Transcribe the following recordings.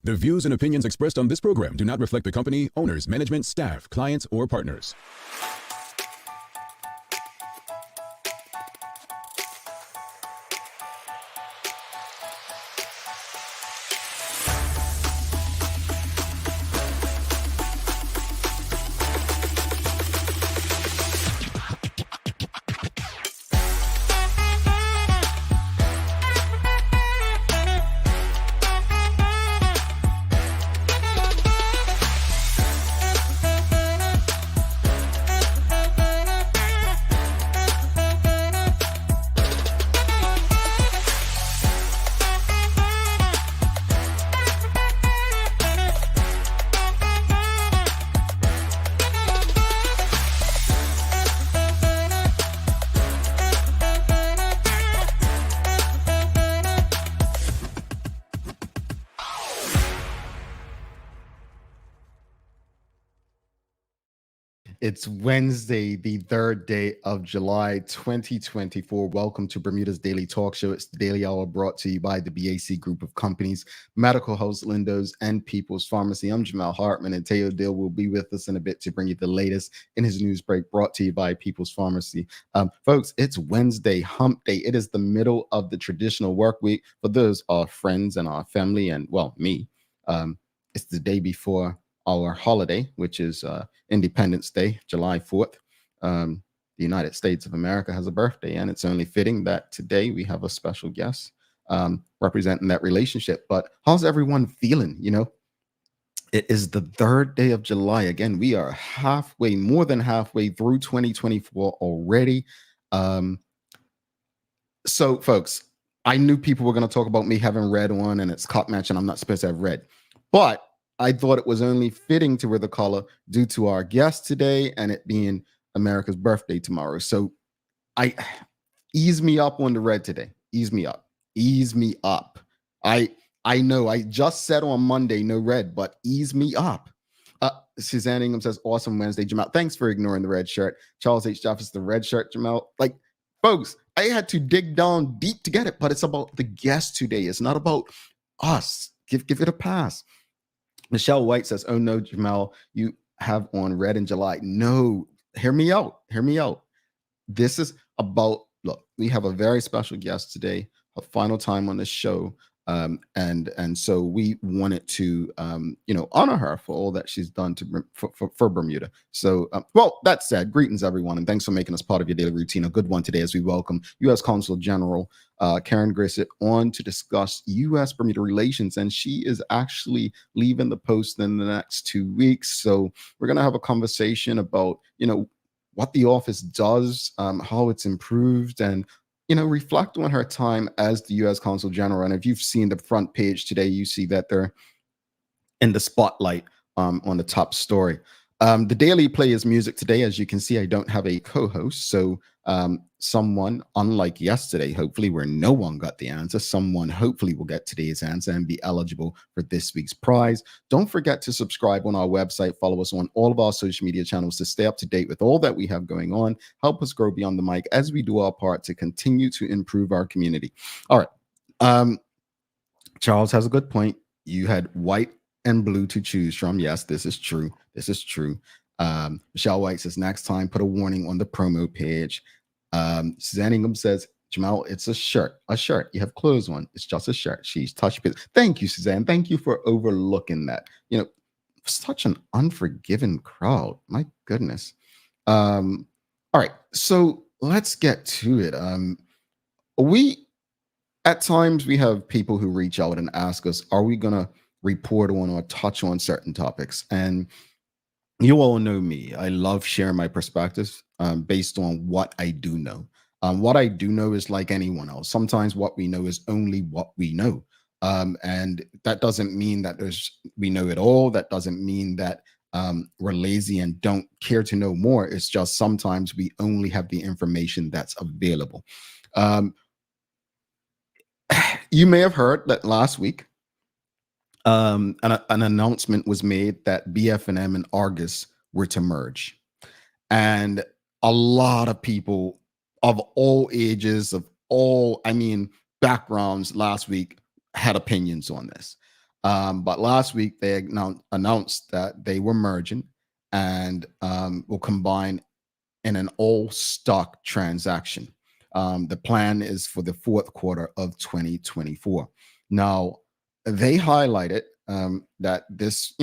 The views and opinions expressed on this program do not reflect the company, owners, management, staff, clients, or partners. It's Wednesday, the third day of July, 2024. Welcome to Bermuda's Daily Talk Show. It's the Daily Hour brought to you by the BAC Group of Companies, Medical House Lindos, and People's Pharmacy. I'm Jamal Hartman, and Teo Dill will be with us in a bit to bring you the latest in his news break brought to you by People's Pharmacy. Folks, it's Wednesday, hump day. It is the middle of the traditional work week for those our friends and our family and, well, me. It's the day before our holiday, which is Independence Day, July 4th. The United States of America has a birthday, and it's only fitting that today we have a special guest representing that relationship. But how's everyone feeling? You know, it is the third day of July. Again, we are more than halfway through 2024 already. So, folks, I knew people were going to talk about me having red on, and it's cop match, and I'm not supposed to have red. But I thought it was only fitting to wear the color due to our guest today and it being America's birthday tomorrow. So I ease me up on the red today. Ease me up. Ease me up. I know I just said on Monday no red, but ease me up. Suzanne Ingham says, awesome Wednesday, Jamal. Thanks for ignoring the red shirt. Charles H. Jeffers, the red shirt, Jamal. Like, folks, I had to dig down deep to get it, but it's about the guest today. It's not about us. Give it a pass. Michelle White says, oh no, Jamal, you have on red in July. No, hear me out. Hear me out. This is about, look, we have a very special guest today, her final time on the show. And so we wanted to, honor her for all that she's done for Bermuda. So, well, that said, greetings, everyone, and thanks for making us part of your daily routine. A good one today as we welcome U.S. Consul General Karen Grissette on to discuss U.S. Bermuda relations, and she is actually leaving the post in the next 2 weeks. So we're going to have a conversation about, what the office does, how it's improved, and reflect on her time as the U.S. Consul General. And if you've seen the front page today, you see that they're in the spotlight on the top story. The daily play is music today. As you can see, I don't have a co-host. So someone, unlike yesterday, hopefully where no one got the answer, someone hopefully will get today's answer and be eligible for this week's prize. Don't forget to subscribe on our website. Follow us on all of our social media channels to stay up to date with all that we have going on. Help us grow beyond the mic as we do our part to continue to improve our community. All right. Charles has a good point. You had white and blue to choose from. Yes, this is true. This is true. Michelle White says, next time, put a warning on the promo page. Suzanne Ingham says, Jamal, it's a shirt. A shirt. You have clothes on. It's just a shirt. She's touched it. Thank you, Suzanne. Thank you for overlooking that. Such an unforgiving crowd. My goodness. All right. So let's get to it. At times we have people who reach out and ask us, are we going to report on or touch on certain topics? And you all know me. I love sharing my perspectives based on what I do know. What I do know is like anyone else. Sometimes what we know is only what we know. And that doesn't mean that we know it all. That doesn't mean that we're lazy and don't care to know more. It's just sometimes we only have the information that's available. You may have heard that last week, an announcement was made that BF&M and Argus were to merge. And a lot of people of all ages, of all, backgrounds last week had opinions on this. But last week they announced that they were merging and will combine in an all-stock transaction. The plan is for the fourth quarter of 2024. Now, they highlighted that this,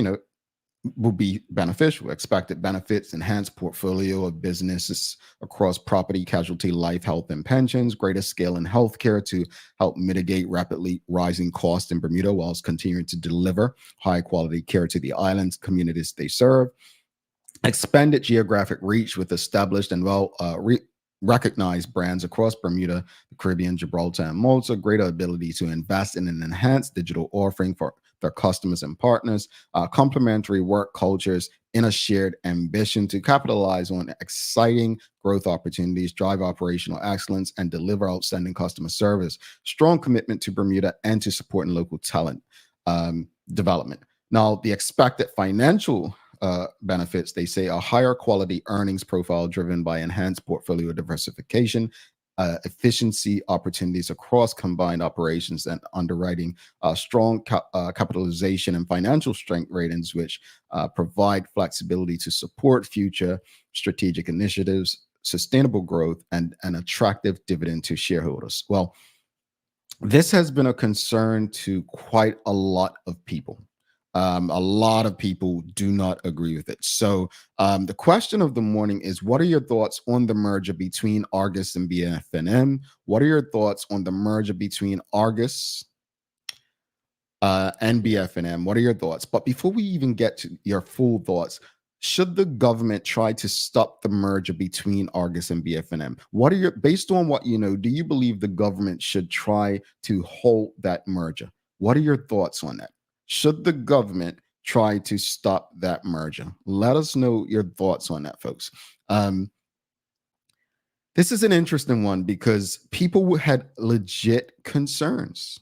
will be beneficial. Expected benefits: enhanced portfolio of businesses across property, casualty, life, health, and pensions, greater scale in healthcare to help mitigate rapidly rising costs in Bermuda whilst continuing to deliver high quality care to the islands communities they serve. Expanded geographic reach with established and recognized brands across Bermuda, the Caribbean, Gibraltar, and Malta. Greater ability to invest in an enhanced digital offering for their customers and partners. Complementary work cultures in a shared ambition to capitalize on exciting growth opportunities, drive operational excellence, and deliver outstanding customer service. Strong commitment to Bermuda and to supporting local talent development. Now, the expected financial benefits, they say: a higher quality earnings profile driven by enhanced portfolio diversification, efficiency opportunities across combined operations and underwriting, strong capitalization and financial strength ratings, which provide flexibility to support future strategic initiatives, sustainable growth, and an attractive dividend to shareholders. Well, this has been a concern to quite a lot of people. A lot of people do not agree with it. So the question of the morning is, what are your thoughts on the merger between Argus and BFNM? What are your thoughts on the merger between Argus and BFNM? What are your thoughts? But before we even get to your full thoughts, should the government try to stop the merger between Argus and BFNM? What are your, based on what you know, do you believe the government should try to halt that merger? What are your thoughts on that? Should the government try to stop that merger? Let us know your thoughts on that, folks. This is an interesting one because people had legit concerns.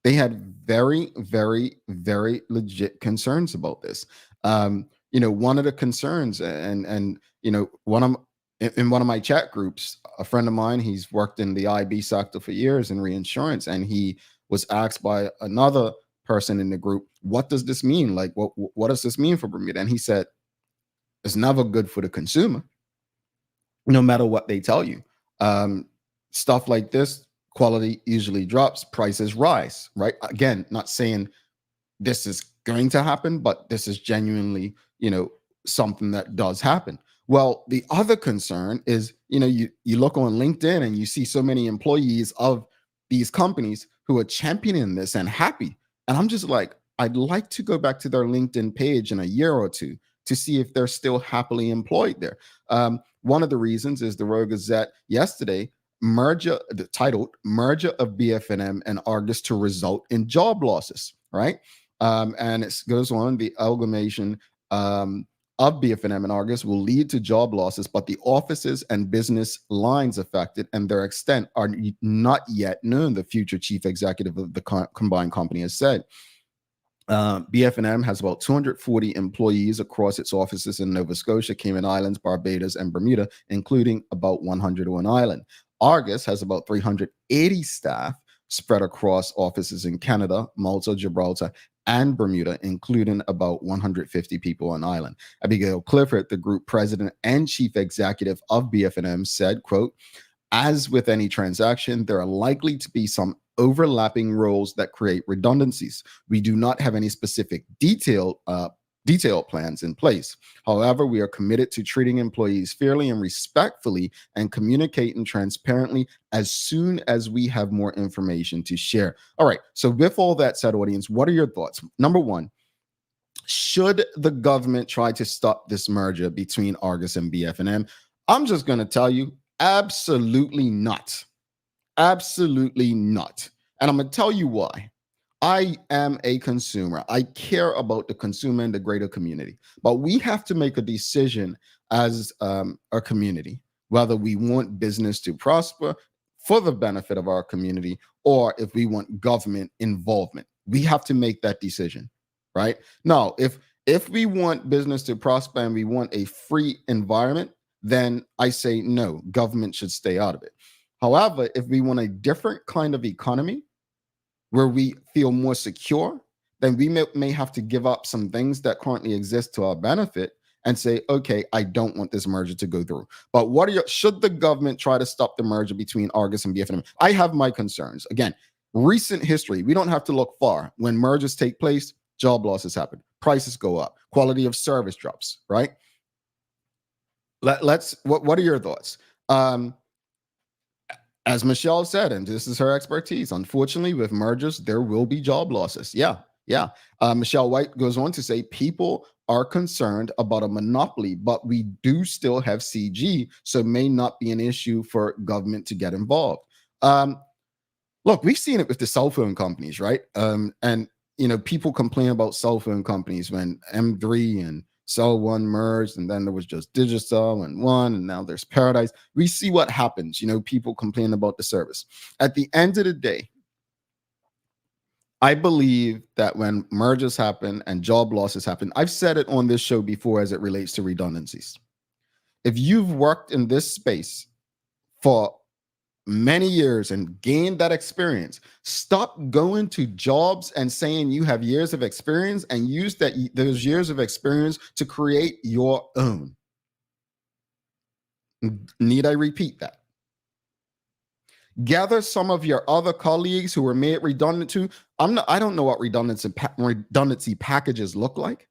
They had very, very, very legit concerns about this. One of the concerns, and in one of my chat groups, a friend of mine, he's worked in the IB sector for years in reinsurance, and he was asked by another person in the group, what does this mean? Like, what does this mean for Bermuda? And he said, it's never good for the consumer, no matter what they tell you. Stuff like this, quality usually drops, prices rise, right? Again, not saying this is going to happen, but this is genuinely, something that does happen. Well, the other concern is, you look on LinkedIn and you see so many employees of these companies who are championing this and happy. And I'm just like, I'd like to go back to their LinkedIn page in a year or two to see if they're still happily employed there. One of the reasons is the Royal Gazette yesterday titled "Merger of BFNM and Argus to Result in Job Losses," right? And it goes on, the amalgamation of BFNM and Argus will lead to job losses, but the offices and business lines affected and their extent are not yet known, the future chief executive of the combined company has said. BFNM has about 240 employees across its offices in Nova Scotia, Cayman Islands, Barbados, and Bermuda, including about 100 on island. Argus has about 380 staff spread across offices in Canada, Malta, Gibraltar, and Bermuda, including about 150 people on island. Abigail Clifford, the group president and chief executive of BFNM, said, quote, "As with any transaction, there are likely to be some overlapping roles that create redundancies. We do not have any specific detailed plans in place. However, we are committed to treating employees fairly and respectfully and communicating transparently as soon as we have more information to share." All right. So with all that said, audience, what are your thoughts? Number one, should the government try to stop this merger between Argus and BFNM? I'm just going to tell you, absolutely not. Absolutely not. And I'm going to tell you why. I am a consumer. I care about the consumer and the greater community. But we have to make a decision as a community, whether we want business to prosper for the benefit of our community or if we want government involvement. We have to make that decision, right? Now, if we want business to prosper and we want a free environment, then I say no, government should stay out of it. However, if we want a different kind of economy where we feel more secure, then we may have to give up some things that currently exist to our benefit and say, okay, I don't want this merger to go through. But should the government try to stop the merger between Argus and BFM? I have my concerns. Again, recent history, we don't have to look far. When mergers take place, job losses happen, prices go up, quality of service drops, right? What are your thoughts? As Michelle said, and this is her expertise, unfortunately, with mergers, there will be job losses. Yeah. Michelle White goes on to say, people are concerned about a monopoly, but we do still have CG, so it may not be an issue for government to get involved. Look, we've seen it with the cell phone companies, right? And people complain about cell phone companies when M3 and Cell One merged, and then there was just Digicel and One, and now there's Paradise. We see what happens. People complain about the service. At the end of the day, I believe that when mergers happen and job losses happen, I've said it on this show before as it relates to redundancies. If you've worked in this space for many years and gained that experience, stop going to jobs and saying you have years of experience and use those years of experience to create your own. Need I repeat that? Gather some of your other colleagues who were made redundant to. I don't know what redundancy packages look like,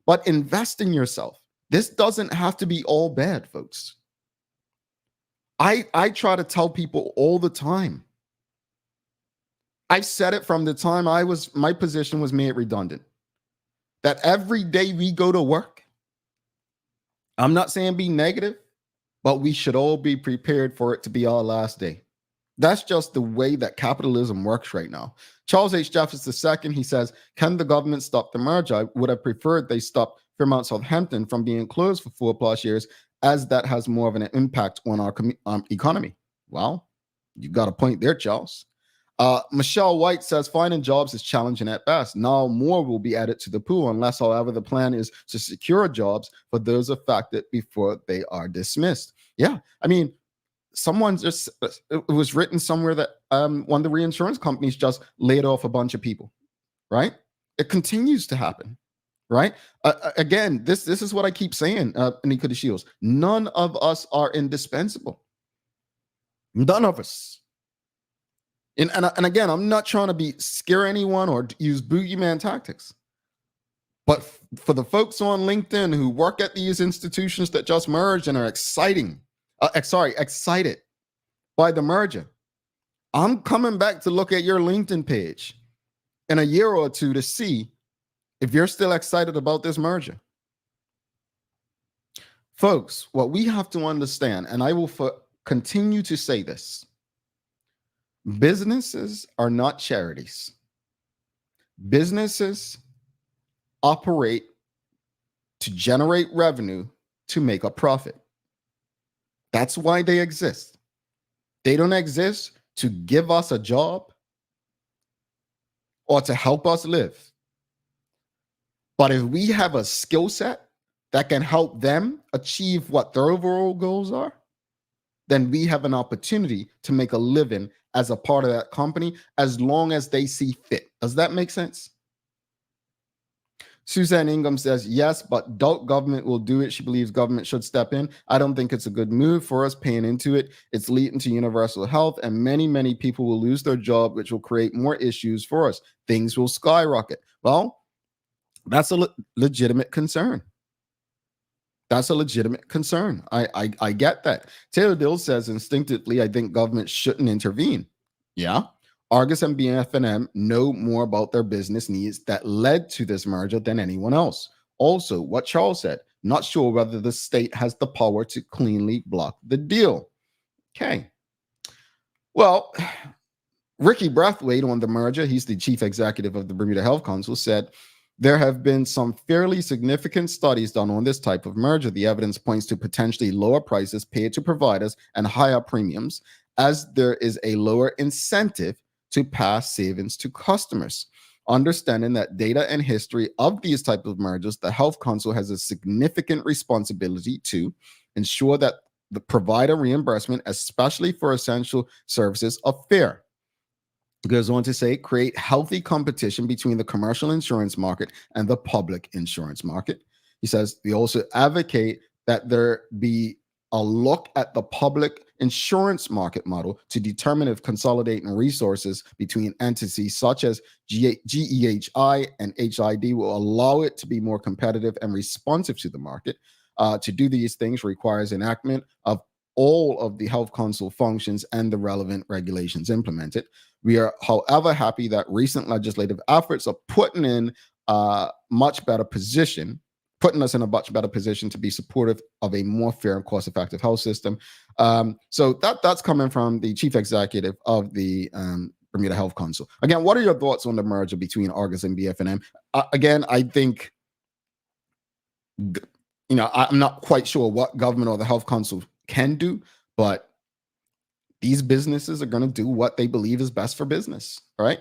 but invest in yourself. This doesn't have to be all bad, folks. I try to tell people all the time. I've said it from the time my position was made redundant, that every day we go to work, I'm not saying be negative, but we should all be prepared for it to be our last day. That's just the way that capitalism works right now. Charles H. Jeffers II, he says, can the government stop the merger? I would have preferred they stop Fairmount Southampton from being closed for 4+ years, as that has more of an impact on our economy. Well, you got a point there, Charles. Michelle White says, finding jobs is challenging at best. Now more will be added to the pool, unless, however, the plan is to secure jobs for those affected before they are dismissed. Yeah, I mean, it was written somewhere that one of the reinsurance companies just laid off a bunch of people, right? It continues to happen, right? Again, this is what I keep saying, Nika Shields. None of us are indispensable. None of us. And again, I'm not trying to scare anyone or use boogeyman tactics. But for the folks on LinkedIn who work at these institutions that just merged and are excited by the merger, I'm coming back to look at your LinkedIn page in a year or two to see if you're still excited about this merger. Folks, what we have to understand, and I will continue to say this, businesses are not charities. Businesses operate to generate revenue to make a profit. That's why they exist. They don't exist to give us a job or to help us live. But if we have a skill set that can help them achieve what their overall goals are, then we have an opportunity to make a living as a part of that company, as long as they see fit. Does that make sense? Suzanne Ingham says, yes, but doubt government will do it. She believes government should step in. I don't think it's a good move for us paying into it. It's leading to universal health, and many, many people will lose their job, which will create more issues for us. Things will skyrocket. Well, that's a legitimate concern. That's a legitimate concern. I get that. Taylor Dill says, instinctively, I think government shouldn't intervene. Yeah. Argus and BFM know more about their business needs that led to this merger than anyone else. Also, what Charles said, not sure whether the state has the power to cleanly block the deal. Okay. Well, Ricky Brathwaite on the merger, he's the chief executive of the Bermuda Health Council, said, there have been some fairly significant studies done on this type of merger. The evidence points to potentially lower prices paid to providers and higher premiums, as there is a lower incentive to pass savings to customers. Understanding that data and history of these types of mergers, the Health Council has a significant responsibility to ensure that the provider reimbursement, especially for essential services, are fair. Goes on to say, create healthy competition between the commercial insurance market and the public insurance market. He says, we also advocate that there be a look at the public insurance market model to determine if consolidating resources between entities such as GEHI and HID will allow it to be more competitive and responsive to the market. To do these things requires enactment of all of the health council functions and the relevant regulations implemented. We are, however, happy that recent legislative efforts are putting us in a much better position to be supportive of a more fair and cost-effective health system. So that's coming from the chief executive of the Bermuda Health Council. Again, what are your thoughts on the merger between Argus and BF&M? Again, I think, I'm not quite sure what government or the Health Council can do, but these businesses are going to do what they believe is best for business, right?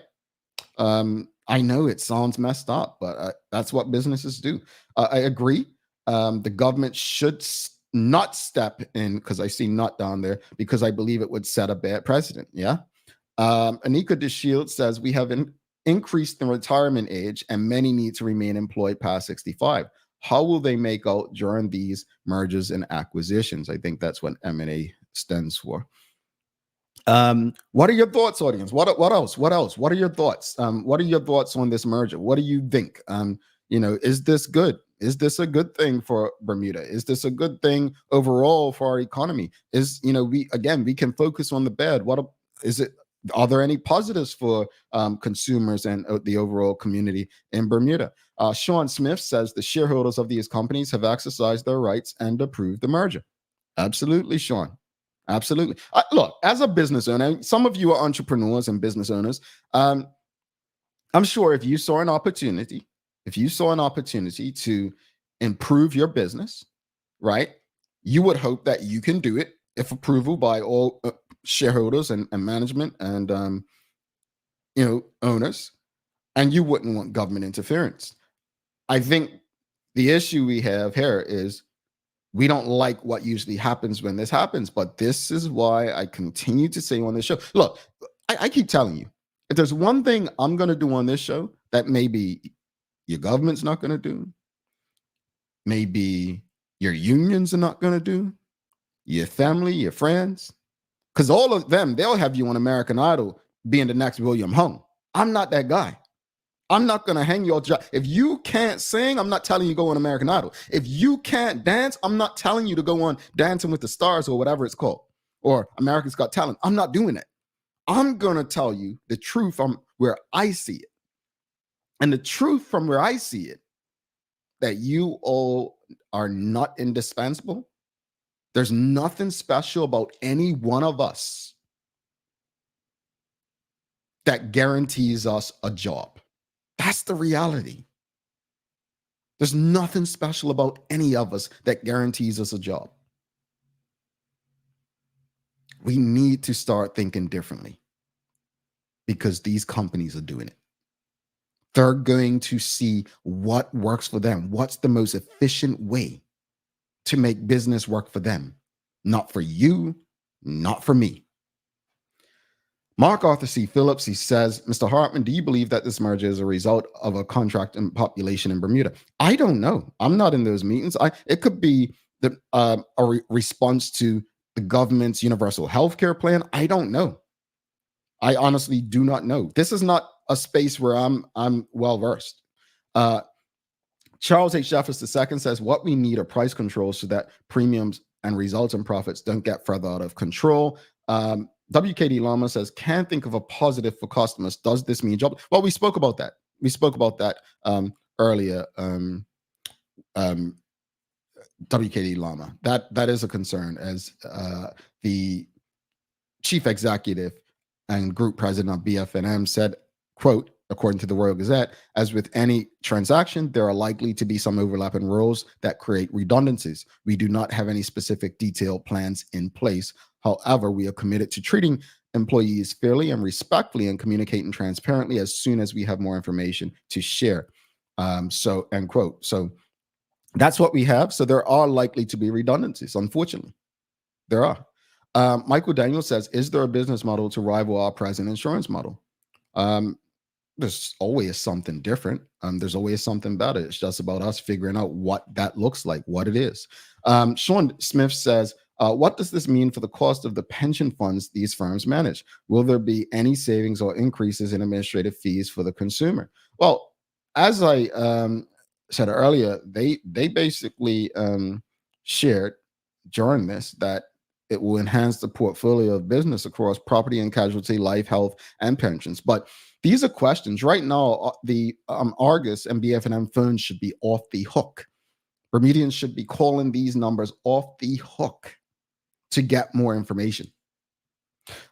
I know it sounds messed up, but that's what businesses do. I agree. The government should not step in, because I see not down there, because I believe it would set a bad precedent. Yeah. Anika DeShield says, we have increased the retirement age and many need to remain employed past 65. How will they make out during these mergers and acquisitions? I think that's what M&A stands for. What are your thoughts, audience? What else? What are your thoughts? What are your thoughts on this merger? What do you think? Is this good? Is this a good thing for Bermuda? Is this a good thing overall for our economy? We can focus on the bad. Are there any positives for consumers and the overall community in Bermuda? Sean Smith says the shareholders of these companies have exercised their rights and approved the merger. Absolutely, Sean. Absolutely. Look, as a business owner, some of you are entrepreneurs and business owners. I'm sure if you saw an opportunity to improve your business, right, you would hope that you can do it if approval by all shareholders and management and owners, and you wouldn't want government interference. I think the issue we have here is we don't like what usually happens when this happens, but this is why I continue to say on this show. Look, I keep telling you, if there's one thing I'm going to do on this show that maybe your government's not going to do, maybe your unions are not going to do, your family, your friends, because all of them, they'll have you on American Idol being the next William Hung. I'm not that guy. I'm not going to hang your job. If you can't sing, I'm not telling you go on American Idol. If you can't dance, I'm not telling you to go on Dancing with the Stars or whatever it's called, or America's Got Talent. I'm not doing it. I'm going to tell you the truth from where I see it. And the truth from where I see it, that you all are not indispensable. There's nothing special about any one of us that guarantees us a job. That's the reality. There's nothing special about any of us that guarantees us a job. We need to start thinking differently because these companies are doing it. They're going to see what works for them. What's the most efficient way to make business work for them? Not for you, not for me. Mark Arthur C. Phillips, he says, Mr. Hartman, do you believe that this merger is a result of a contract and population in Bermuda? I don't know. I'm not in those meetings. It could be a response to the government's universal health care plan. I don't know. I honestly do not know. This is not a space where I'm well versed. Charles H. Jeffers II says, what we need are price controls so that premiums and resultant profits don't get further out of control. WKD Lama says, can't think of a positive for customers. Does this mean job? Well, we spoke about that. Earlier. WKD Lama. That is a concern, as the chief executive and group president of BF&M said, quote, according to the Royal Gazette, as with any transaction, there are likely to be some overlapping roles that create redundancies. We do not have any specific detailed plans in place. However, we are committed to treating employees fairly and respectfully and communicating transparently as soon as we have more information to share. So, end quote. So that's what we have. So there are likely to be redundancies, unfortunately. There are. Michael Daniel says, is there a business model to rival our present insurance model? There's always something different. There's always something better. It's just about us figuring out what that looks like, what it is. Sean Smith says, what does this mean for the cost of the pension funds these firms manage? Will there be any savings or increases in administrative fees for the consumer? Well, as I said earlier, they basically shared during this that it will enhance the portfolio of business across property and casualty, life, health, and pensions. But these are questions right now. The Argus and BF&M funds should be off the hook. Bermudians should be calling these numbers off the hook to get more information.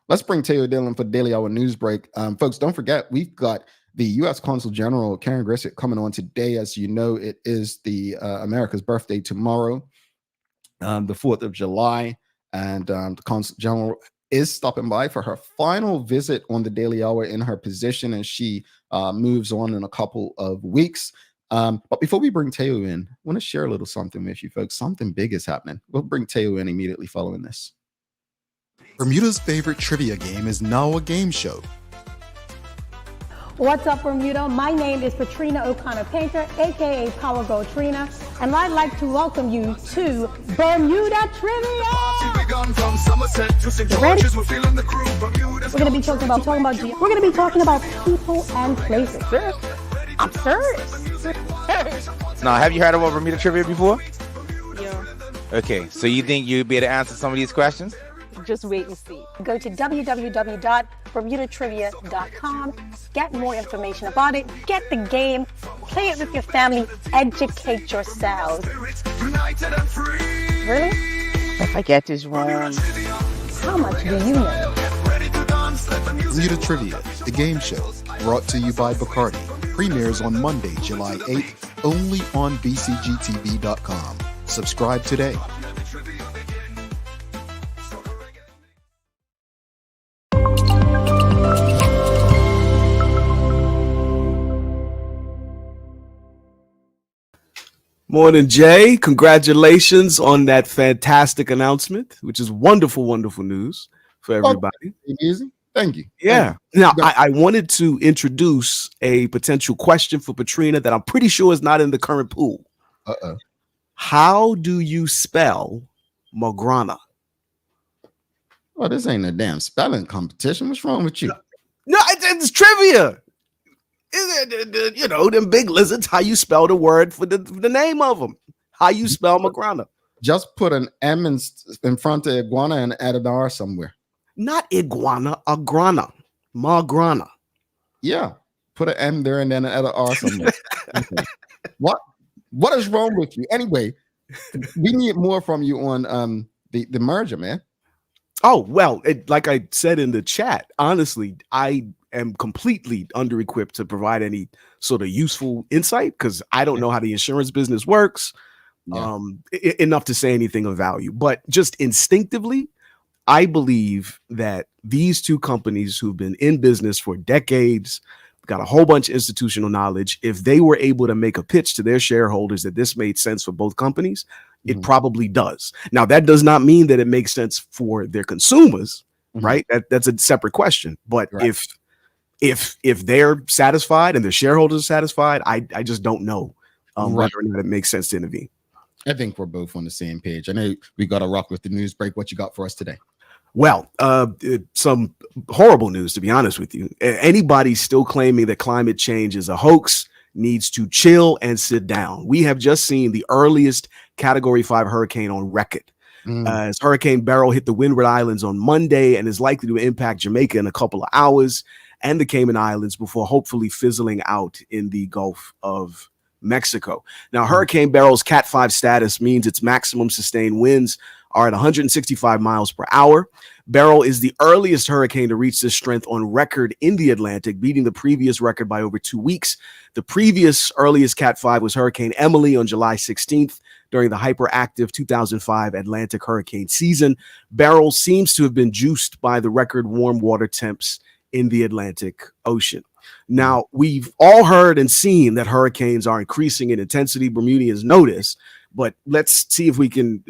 Let's bring Taylor Dillon for Daily Hour News Break. Folks, don't forget, we've got the U.S. Consul General, Karen Grissette, coming on today. As you know, it is the America's birthday tomorrow, the 4th of July. And the Consul General is stopping by for her final visit on the Daily Hour in her position, and she moves on in a couple of weeks. But before we bring Teo in, I want to share a little something with you folks. Something big is happening. We'll bring Teo in immediately following this. Bermuda's favorite trivia game is now a game show. What's up, Bermuda? My name is Patrina O'Connor Painter, aka Power Girl Trina, and I'd like to welcome you to Bermuda Trivia. Ready? We're gonna be talking about we're gonna be talking about people and places. I'm serious. Now, have you heard about Bermuda Trivia before? Yeah. Okay, so you think you'd be able to answer some of these questions? Just wait and see. Go to www.bermudatrivia.com. Get more information about it. Get the game. Play it with your family. Educate yourselves. Really? If I get this wrong. How much do you know? Bermuda Trivia, the game show, brought to you by Bacardi, premieres on Monday, July 8th, only on bcgtv.com. Subscribe today. Morning, Jay. Congratulations on that fantastic announcement, which is wonderful, wonderful news for everybody. Easy. Thank you. Yeah. Now, I wanted to introduce a potential question for Patrina that I'm pretty sure is not in the current pool. Uh-oh. How do you spell Magrana? Oh, this ain't a damn spelling competition. What's wrong with you? No, it's trivia. You know, them big lizards, how you spell the word for the name of them. How you spell Magrana. Just put an M in front of iguana and add an R somewhere. Not iguana, agrana. Magrana. Yeah. Put an M there and then add an R somewhere. Okay. What is wrong with you? Anyway, we need more from you on the merger, man. Oh, well, like I said in the chat, honestly, I am completely under-equipped to provide any sort of useful insight because I don't know how the insurance business works enough to say anything of value. But just instinctively, I believe that these two companies who've been in business for decades, got a whole bunch of institutional knowledge, if they were able to make a pitch to their shareholders that this made sense for both companies, it probably does. Now, that does not mean that it makes sense for their consumers, right? That's a separate question. But if they're satisfied and their shareholders are satisfied, I just don't know whether or not it makes sense to intervene. I think we're both on the same page. I know we got to rock with the news break. What you got for us today? Well, some horrible news, to be honest with you. Anybody still claiming that climate change is a hoax needs to chill and sit down. We have just seen the earliest Category 5 hurricane on record. As Hurricane Beryl hit the Windward Islands on Monday and is likely to impact Jamaica in a couple of hours and the Cayman Islands before hopefully fizzling out in the Gulf of Mexico. Now, Hurricane Beryl's Cat 5 status means its maximum sustained winds are at 165 miles per hour. Beryl is the earliest hurricane to reach this strength on record in the Atlantic, beating the previous record by over 2 weeks. The previous earliest Cat 5 was Hurricane Emily on July 16th during the hyperactive 2005 Atlantic hurricane season. Beryl seems to have been juiced by the record warm water temps in the Atlantic Ocean. Now, we've all heard and seen that hurricanes are increasing in intensity. Bermudians notice, but let's see if we can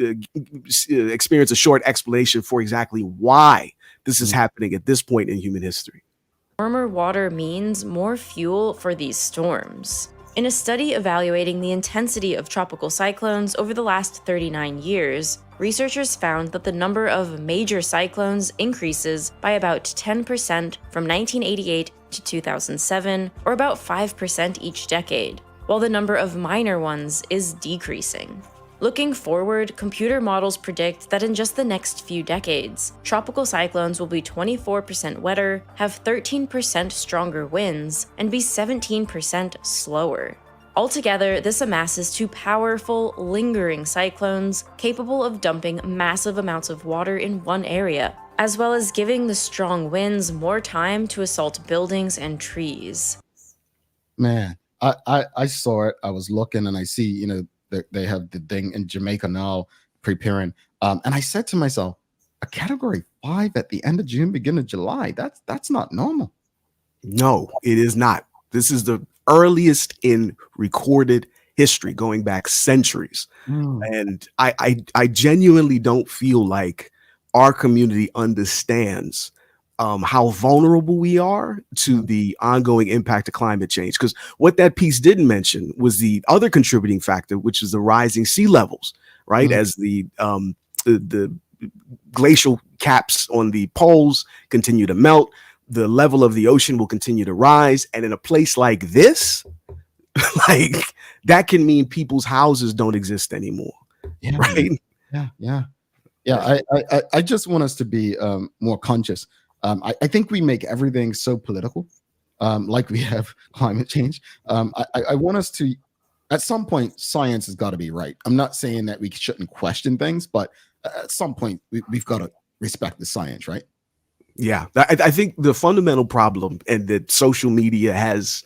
experience a short explanation for exactly why this is happening at this point in human history. Warmer water means more fuel for these storms. In a study evaluating the intensity of tropical cyclones over the last 39 years, researchers found that the number of major cyclones increases by about 10% from 1988 to 2007, or about 5% each decade, while the number of minor ones is decreasing. Looking forward, computer models predict that in just the next few decades, tropical cyclones will be 24% wetter, have 13% stronger winds, and be 17% slower. Altogether, this amasses to powerful, lingering cyclones capable of dumping massive amounts of water in one area, as well as giving the strong winds more time to assault buildings and trees. Man, I saw it. I was looking and I see, they have the thing in Jamaica now preparing. And I said to myself, a category 5 at the end of June, beginning of July, that's not normal. No, it is not. This is the earliest in recorded history, going back centuries. And I genuinely don't feel like our community understands how vulnerable we are to the ongoing impact of climate change. Because what that piece didn't mention was the other contributing factor, which is the rising sea levels, right? As the glacial caps on the poles continue to melt, the level of the ocean will continue to rise. And in a place like this, like that can mean people's houses don't exist anymore. Yeah, right? Yeah. I just want us to be more conscious. I think we make everything so political, like we have climate change. I want us to, at some point, science has got to be right. I'm not saying that we shouldn't question things, but at some point, we've got to respect the science, right? Yeah, I think the fundamental problem and that social media has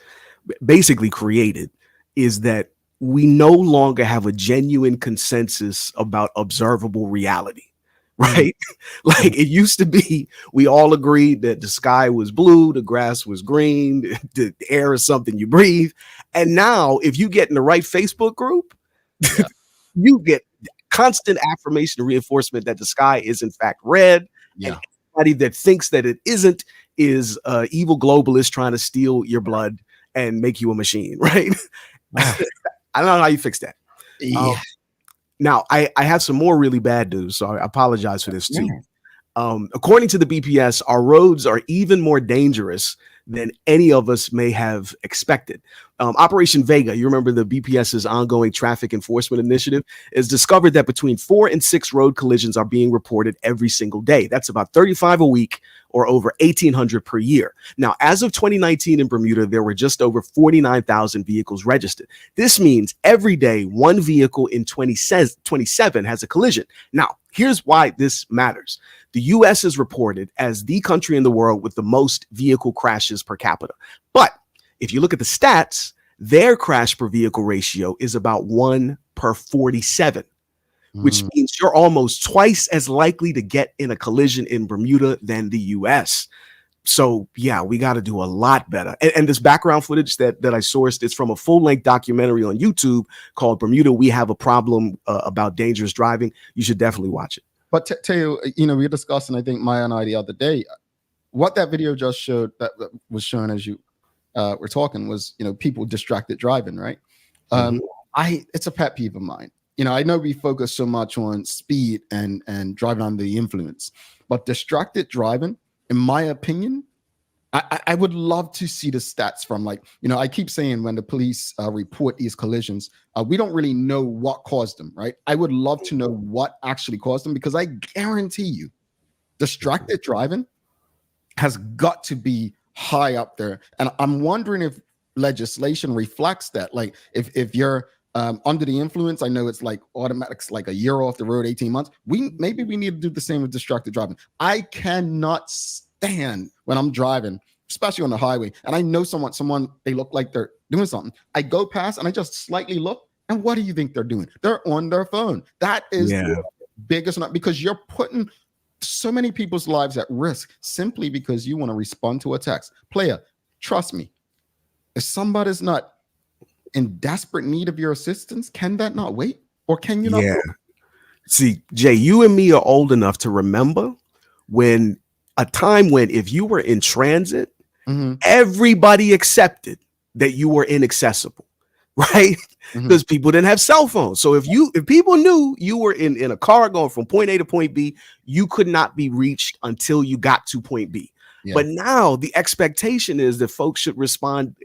basically created is that we no longer have a genuine consensus about observable reality. Right? Like it used to be, we all agreed that the sky was blue, the grass was green, the air is something you breathe. And now, if you get in the right Facebook group, you get constant affirmation and reinforcement that the sky is in fact red. Yeah. And anybody that thinks that it isn't is evil globalist trying to steal your blood and make you a machine, right? I don't know how you fix that. Yeah. Now, I have some more really bad news, so I apologize for this too. According to the BPS, our roads are even more dangerous than any of us may have expected. Operation Vega, you remember the BPS's ongoing traffic enforcement initiative, has discovered that between 4 and 6 road collisions are being reported every single day. That's about 35 a week or over 1,800 per year. Now, as of 2019 in Bermuda, there were just over 49,000 vehicles registered. This means every day, one vehicle in 27 has a collision. Now, here's why this matters. The U.S. is reported as the country in the world with the most vehicle crashes per capita. But if you look at the stats, their crash per vehicle ratio is about 1 per 47. Which means you're almost twice as likely to get in a collision in Bermuda than the US. So yeah, we got to do a lot better. And this background footage that I sourced is from a full-length documentary on YouTube called Bermuda, We Have a Problem about dangerous driving. You should definitely watch it. But Teo, we were discussing, I think Maya and I the other day, what that video just showed, that was shown as you were talking, was, people distracted driving, right? It's a pet peeve of mine. I know we focus so much on speed and driving under the influence, but distracted driving, in my opinion, I would love to see the stats from, I keep saying when the police report these collisions, we don't really know what caused them, right? I would love to know what actually caused them, because I guarantee you distracted driving has got to be high up there. And I'm wondering if legislation reflects that. Like if you're under the influence, I know it's like automatics, like a year off the road, 18 months. Maybe we need to do the same with distracted driving. I cannot stand when I'm driving, especially on the highway, and I know someone, they look like they're doing something. I go past and I just slightly look, and what do you think they're doing? They're on their phone. That is the biggest, because you're putting so many people's lives at risk simply because you want to respond to a text. Player, trust me, if somebody's not in desperate need of your assistance, can that not wait? Or can you not? Yeah. See, Jay, you and me are old enough to remember when a time when if you were in transit everybody accepted that you were inaccessible, right? Because people didn't have cell phones. So if people knew you were in a car going from point A to point B, you could not be reached until you got to point B. Yeah. But now the expectation is that folks should respond,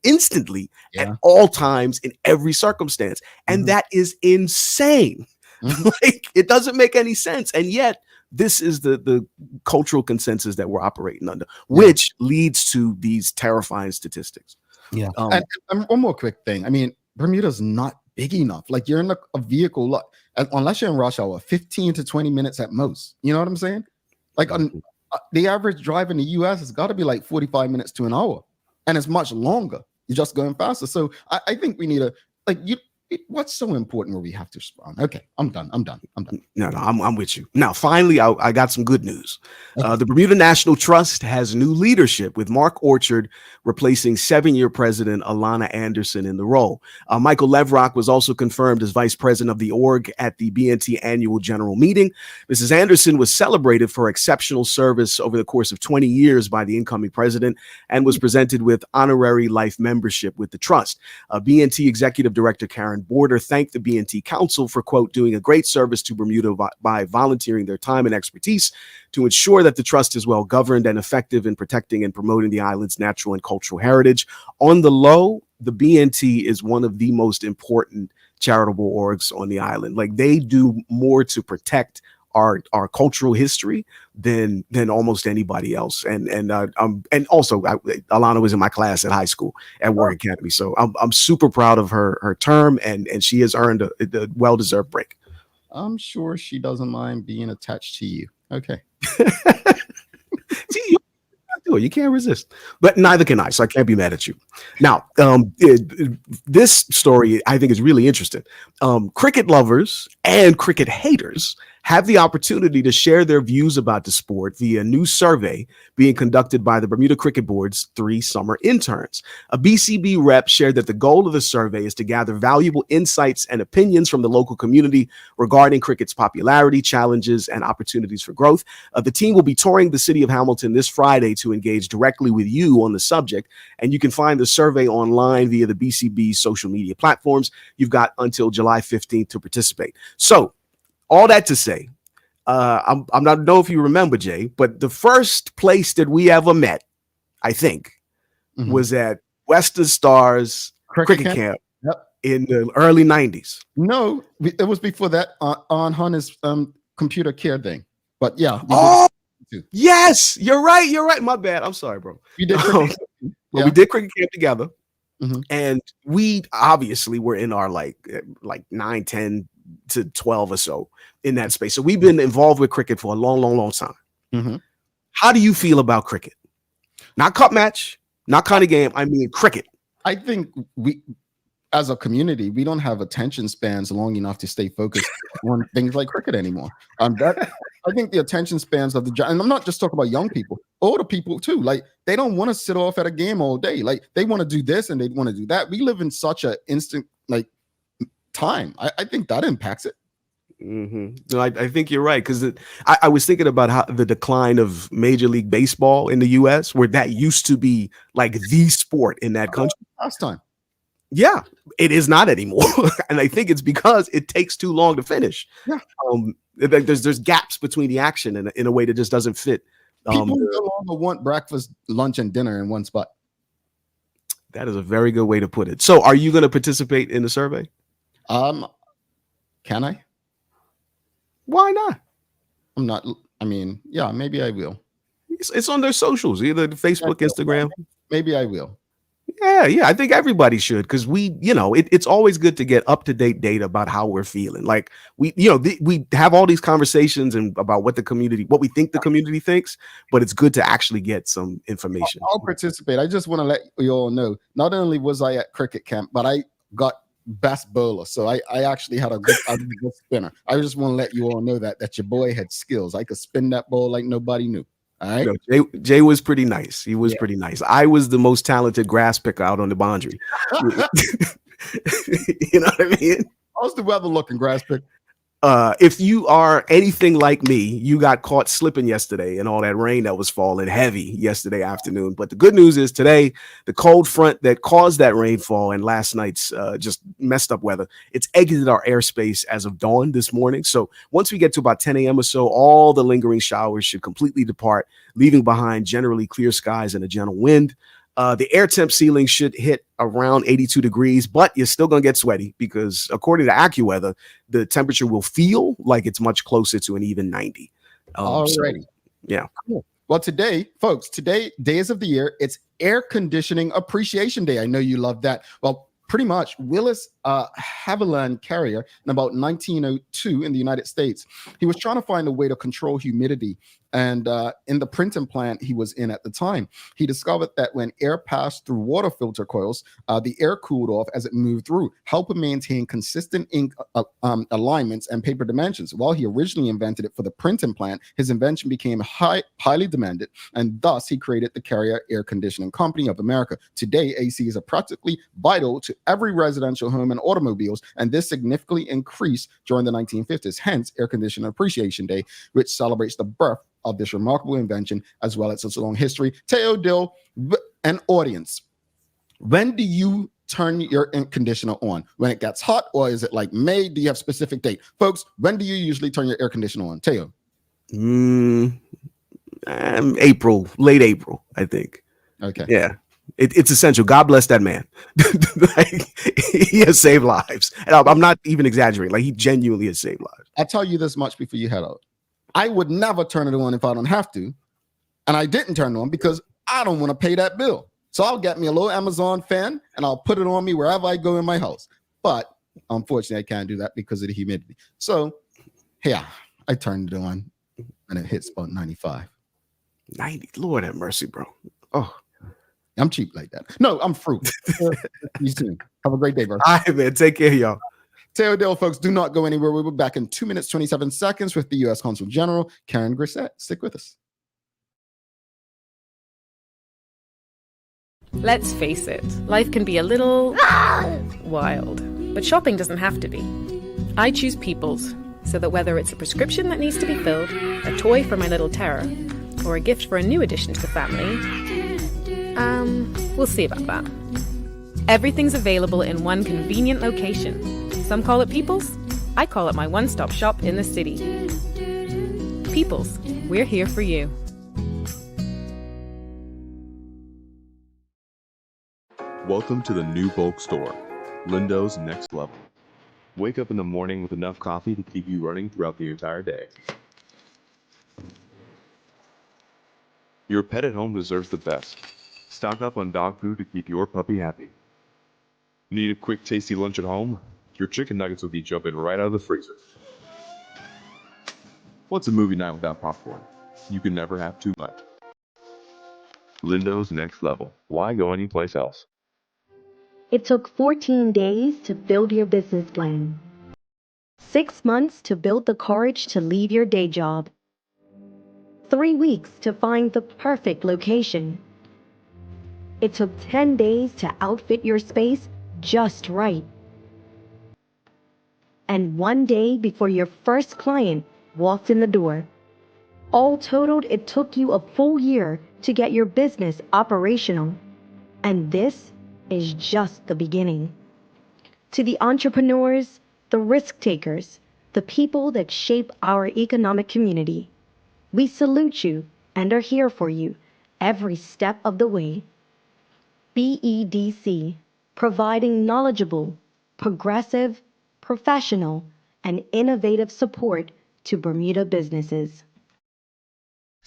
instantly at all times in every circumstance. And that is insane. Like, it doesn't make any sense. And yet this is the cultural consensus that we're operating under, which leads to these terrifying statistics. Yeah. And one more quick thing. I mean, Bermuda's not big enough. Like, you're in a vehicle, unless you're in rush hour, 15 to 20 minutes at most. You know what I'm saying? Like, the average drive in the US has got to be like 45 minutes to an hour. And it's much longer. You're just going faster. So I think we need what's so important where we have to respond? Okay, I'm done. No, I'm with you. Now, finally, I got some good news. The Bermuda National Trust has new leadership, with Mark Orchard replacing 7-year president Alana Anderson in the role. Michael Levrock was also confirmed as vice president of the org at the BNT annual general meeting. Mrs. Anderson was celebrated for exceptional service over the course of 20 years by the incoming president and was presented with honorary life membership with the trust. BNT executive director Karen Border thanked the BNT Council for, quote, doing a great service to Bermuda by volunteering their time and expertise to ensure that the trust is well governed and effective in protecting and promoting the island's natural and cultural heritage. On the low, the BNT is one of the most important charitable orgs on the island. Like, they do more to protect our cultural history than almost anybody else. And also Alana was in my class at high school at Warren Academy. So I'm super proud of her term, and she has earned a well-deserved break. I'm sure she doesn't mind being attached to you. Okay. See, you can't resist, but neither can I, so I can't be mad at you. Now, this story I think is really interesting. Cricket lovers and cricket haters have the opportunity to share their views about the sport via a new survey being conducted by the Bermuda Cricket Board's 3 summer interns. A BCB rep shared that the goal of the survey is to gather valuable insights and opinions from the local community regarding cricket's popularity, challenges, and opportunities for growth. The team will be touring the city of Hamilton this Friday to engage directly with you on the subject, and you can find the survey online via the BCB social media platforms. You've got until July 15th to participate. So, all that to say, I'm not know if you remember, Jay, but the first place that we ever met, I think, was at Western Stars Cricket Camp in the early 90s. No, it was before that on Hunter's computer care thing. But yeah. Oh, yes, you're right. My bad. I'm sorry, bro. We did cricket we did cricket camp together. And we obviously were in our like 9, 10 to 12 or so in that space. So we've been involved with cricket for a long time. How do you feel about cricket? Not cup match, not kind of game. I mean, cricket. I think we, as a community, we don't have attention spans long enough to stay focused on things like cricket anymore. I think the attention spans of and I'm not just talking about young people, older people too. Like, they don't want to sit off at a game all day. Like, they want to do this and they want to do that. We live in such an instant time. I think that impacts it. No, I think you're right, because I was thinking about how the decline of Major League Baseball in the U.S., where that used to be like the sport in that country. Last time. Yeah, it is not anymore. And I think it's because it takes too long to finish. Yeah. There's gaps between the action in a way that just doesn't fit. People no longer want breakfast, lunch, and dinner in one spot. That is a very good way to put it. So are you going to participate in the survey? Can I? Why not? I'm not. I mean, yeah, maybe I will. It's on their socials, either Facebook, Instagram. Maybe I will. Yeah. I think everybody should, because it's always good to get up-to-date data about how we're feeling. Like, we have all these conversations and about what we think the community thinks, but it's good to actually get some information. I'll participate. I just want to let you all know, not only was I at cricket camp, but I got best bowler. So I actually had a good spinner. I just want to let you all know that your boy had skills. I could spin that ball like nobody knew. All right. Jay was pretty nice. He was pretty nice. I was the most talented grass picker out on the boundary. You know what I mean? How's the weather looking, grass pick? If you are anything like me, you got caught slipping yesterday and all that rain that was falling heavy yesterday afternoon. But the good news is today, the cold front that caused that rainfall and last night's just messed up weather, it's exited our airspace as of dawn this morning. So once we get to about 10 a.m. or so, all the lingering showers should completely depart, leaving behind generally clear skies and a gentle wind. The air temp ceiling should hit around 82 degrees, but you're still going to get sweaty because according to AccuWeather, the temperature will feel like it's much closer to an even 90. Already. So, yeah. Cool. Well, today, folks, days of the year, it's Air Conditioning Appreciation Day. I know you love that. Well, pretty much Willis Haviland Carrier in about 1902 in the United States, he was trying to find a way to control humidity. And in the printing plant he was in at the time, he discovered that when air passed through water filter coils, the air cooled off as it moved through, helping maintain consistent ink alignments and paper dimensions. While he originally invented it for the printing plant, his invention became highly demanded, and thus he created the Carrier Air Conditioning Company of America. Today, ACs are practically vital to every residential home and automobiles, and this significantly increased during the 1950s. Hence, Air Conditioning Appreciation Day, which celebrates the birth of this remarkable invention, as well as its long history. Teo, Dill, and audience, when do you turn your air conditioner on? When it gets hot, or is it like May? Do you have a specific date? Folks, when do you usually turn your air conditioner on? Teo? April, late April, I think. Okay. Yeah. It's essential. God bless that man. Like, he has saved lives. And I'm not even exaggerating. Like, he genuinely has saved lives. I'll tell you this much before you head out. I would never turn it on if I don't have to. And I didn't turn it on because I don't want to pay that bill. So I'll get me a little Amazon fan and I'll put it on me wherever I go in my house. But unfortunately, I can't do that because of the humidity. So, yeah, I turned it on and it hits about 95. 90. Lord have mercy, bro. Oh, I'm cheap like that. No, I'm fruit. You soon. Have a great day, bro. all right, man. Take care, y'all. Teo Dill, folks, do not go anywhere. We'll be back in 2 minutes, 27 seconds with the U.S. Consul General, Karen Grissette. Stick with us. Let's face it, life can be a little wild, but shopping doesn't have to be. I choose People's, so that whether it's a prescription that needs to be filled, a toy for my little terror, or a gift for a new addition to the family, we'll see about that. Everything's available in one convenient location. Some call it People's. I call it my one-stop shop in the city. People's, we're here for you. Welcome to the new bulk store, Lindo's Next Level. Wake up in the morning with enough coffee to keep you running throughout the entire day. Your pet at home deserves the best. Stock up on dog food to keep your puppy happy. Need a quick tasty lunch at home? Your chicken nuggets will be jumping right out of the freezer. What's a movie night without popcorn? You can never have too much. Lindo's Next Level. Why go anyplace else? It took 14 days to build your business plan. 6 months to build the courage to leave your day job. 3 weeks to find the perfect location. It took 10 days to outfit your space just right. And 1 day before your first client walked in the door. All totaled, it took you a full year to get your business operational. And this is just the beginning. To the entrepreneurs, the risk takers, the people that shape our economic community, we salute you and are here for you every step of the way. BEDC, providing knowledgeable, progressive, professional, and innovative support to Bermuda businesses.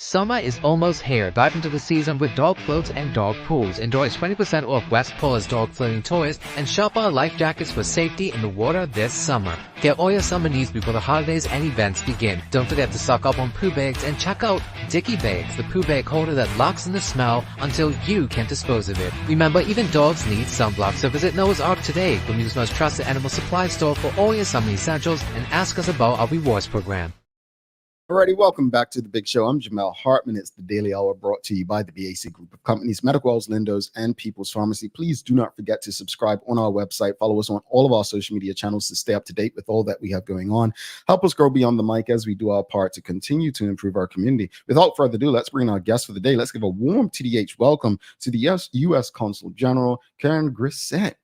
Summer is almost here. Dive into the season with dog floats and dog pools. Enjoy 20% off West Polar's dog floating toys and shop our life jackets for safety in the water this summer. Get all your summer needs before the holidays and events begin. Don't forget to stock up on poo bags and check out Dicky Bags, the poo bag holder that locks in the smell until you can dispose of it. Remember, even dogs need sunblock, so visit Noah's Ark today, Bermuda's most trusted animal supply store for all your summer essentials, and ask us about our rewards program. Alrighty, welcome back to the Big Show. I'm Jamal Hartman. It's the Daily Hour brought to you by the BAC Group of Companies, Medical Wells, Lindos, and People's Pharmacy. Please do not forget to subscribe on our website. Follow us on all of our social media channels to stay up to date with all that we have going on. Help us grow beyond the mic as we do our part to continue to improve our community. Without further ado, let's bring in our guest for the day. Let's give a warm TDH welcome to the U.S. Consul General, Karen Grissette.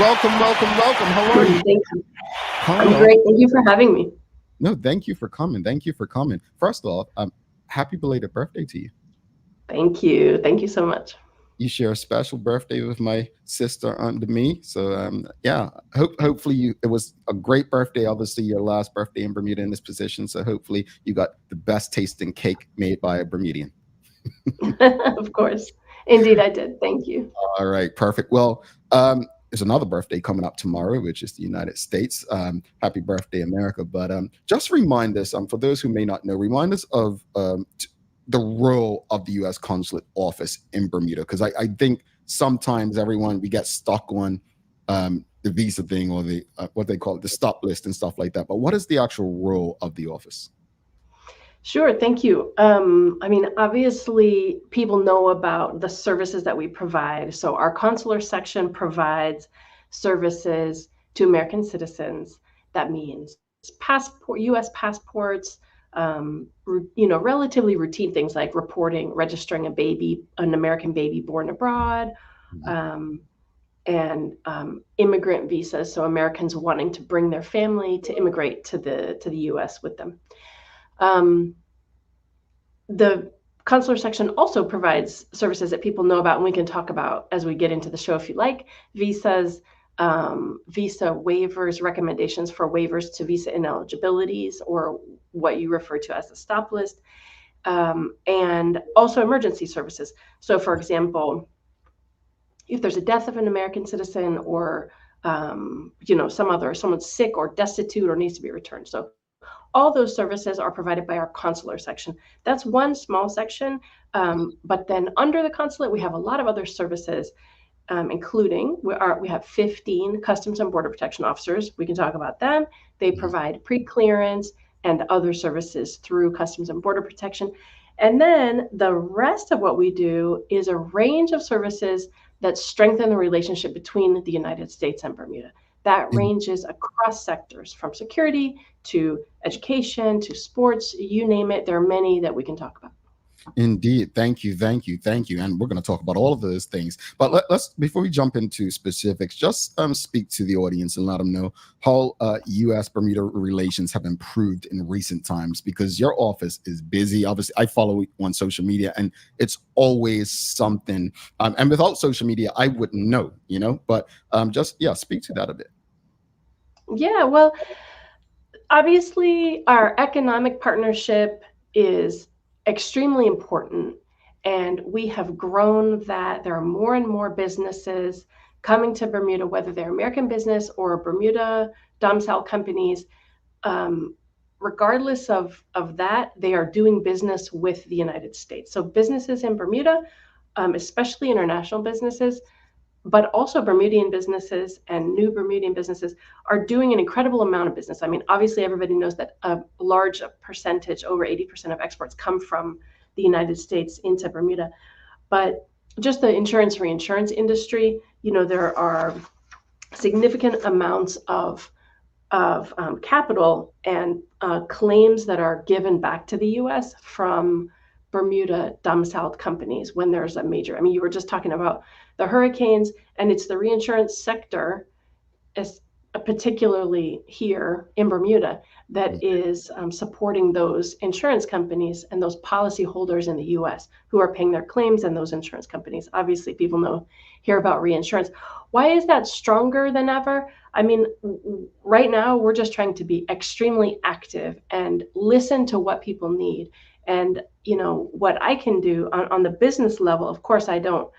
Welcome. How are you? Thank you. I'm great. Thank you for having me. No, thank you for coming. First off, happy belated birthday to you. Thank you. Thank you so much. You share a special birthday with my sister under me. So yeah, hopefully it was a great birthday. Obviously your last birthday in Bermuda in this position. So hopefully you got the best tasting cake made by a Bermudian. Of course. Indeed I did. Thank you. All right, perfect. Well, there's another birthday coming up tomorrow, which is the United States. Happy birthday, America. But just remind us, for those who may not know, remind us of the role of the U.S. Consulate Office in Bermuda. Because I think sometimes we get stuck on the visa thing or the what they call it, the stop list and stuff like that. But what is the actual role of the office? Sure. Thank you. I mean, obviously, people know about the services that we provide. So our consular section provides services to American citizens. That means U.S. passports, relatively routine things like registering an American baby born abroad, and immigrant visas. So Americans wanting to bring their family to immigrate to the U.S. with them. The consular section also provides services that people know about, and we can talk about as we get into the show if you like. Visas, visa waivers, recommendations for waivers to visa ineligibilities, or what you refer to as the stop list, and also emergency services. So for example, if there's a death of an American citizen, or someone's sick or destitute or needs to be returned. So all those services are provided by our consular section. That's one small section, but then under the consulate, we have a lot of other services, including we have 15 Customs and Border Protection officers. We can talk about them. They provide pre-clearance and other services through Customs and Border Protection. And then the rest of what we do is a range of services that strengthen the relationship between the United States and Bermuda. That ranges across sectors, from security to education to sports, you name it. There are many that we can talk about. Indeed. Thank you. And we're going to talk about all of those things. But let's, before we jump into specifics, just speak to the audience and let them know how U.S. Bermuda relations have improved in recent times, because your office is busy. Obviously, I follow on social media, and it's always something. And without social media, I wouldn't know, but speak to that a bit. Yeah, well, obviously, our economic partnership is extremely important, and we have grown that. There are more and more businesses coming to Bermuda, whether they're American business or Bermuda domiciled companies. Regardless of that, they are doing business with the United States. So businesses in Bermuda, especially international businesses, but also Bermudian businesses and new Bermudian businesses, are doing an incredible amount of business. I mean, obviously, everybody knows that a large percentage, over 80% of exports, come from the United States into Bermuda. But just the insurance reinsurance industry, there are significant amounts of capital and claims that are given back to the U.S. from Bermuda domiciled companies when there's a major. I mean, you were just talking about the hurricanes, and it's the reinsurance sector, particularly here in Bermuda, that is supporting those insurance companies and those policyholders in the U.S. who are paying their claims, and those insurance companies. Obviously, people hear about reinsurance. Why is that stronger than ever? I mean, right now, we're just trying to be extremely active and listen to what people need. And, what I can do on the business level, of course, I don't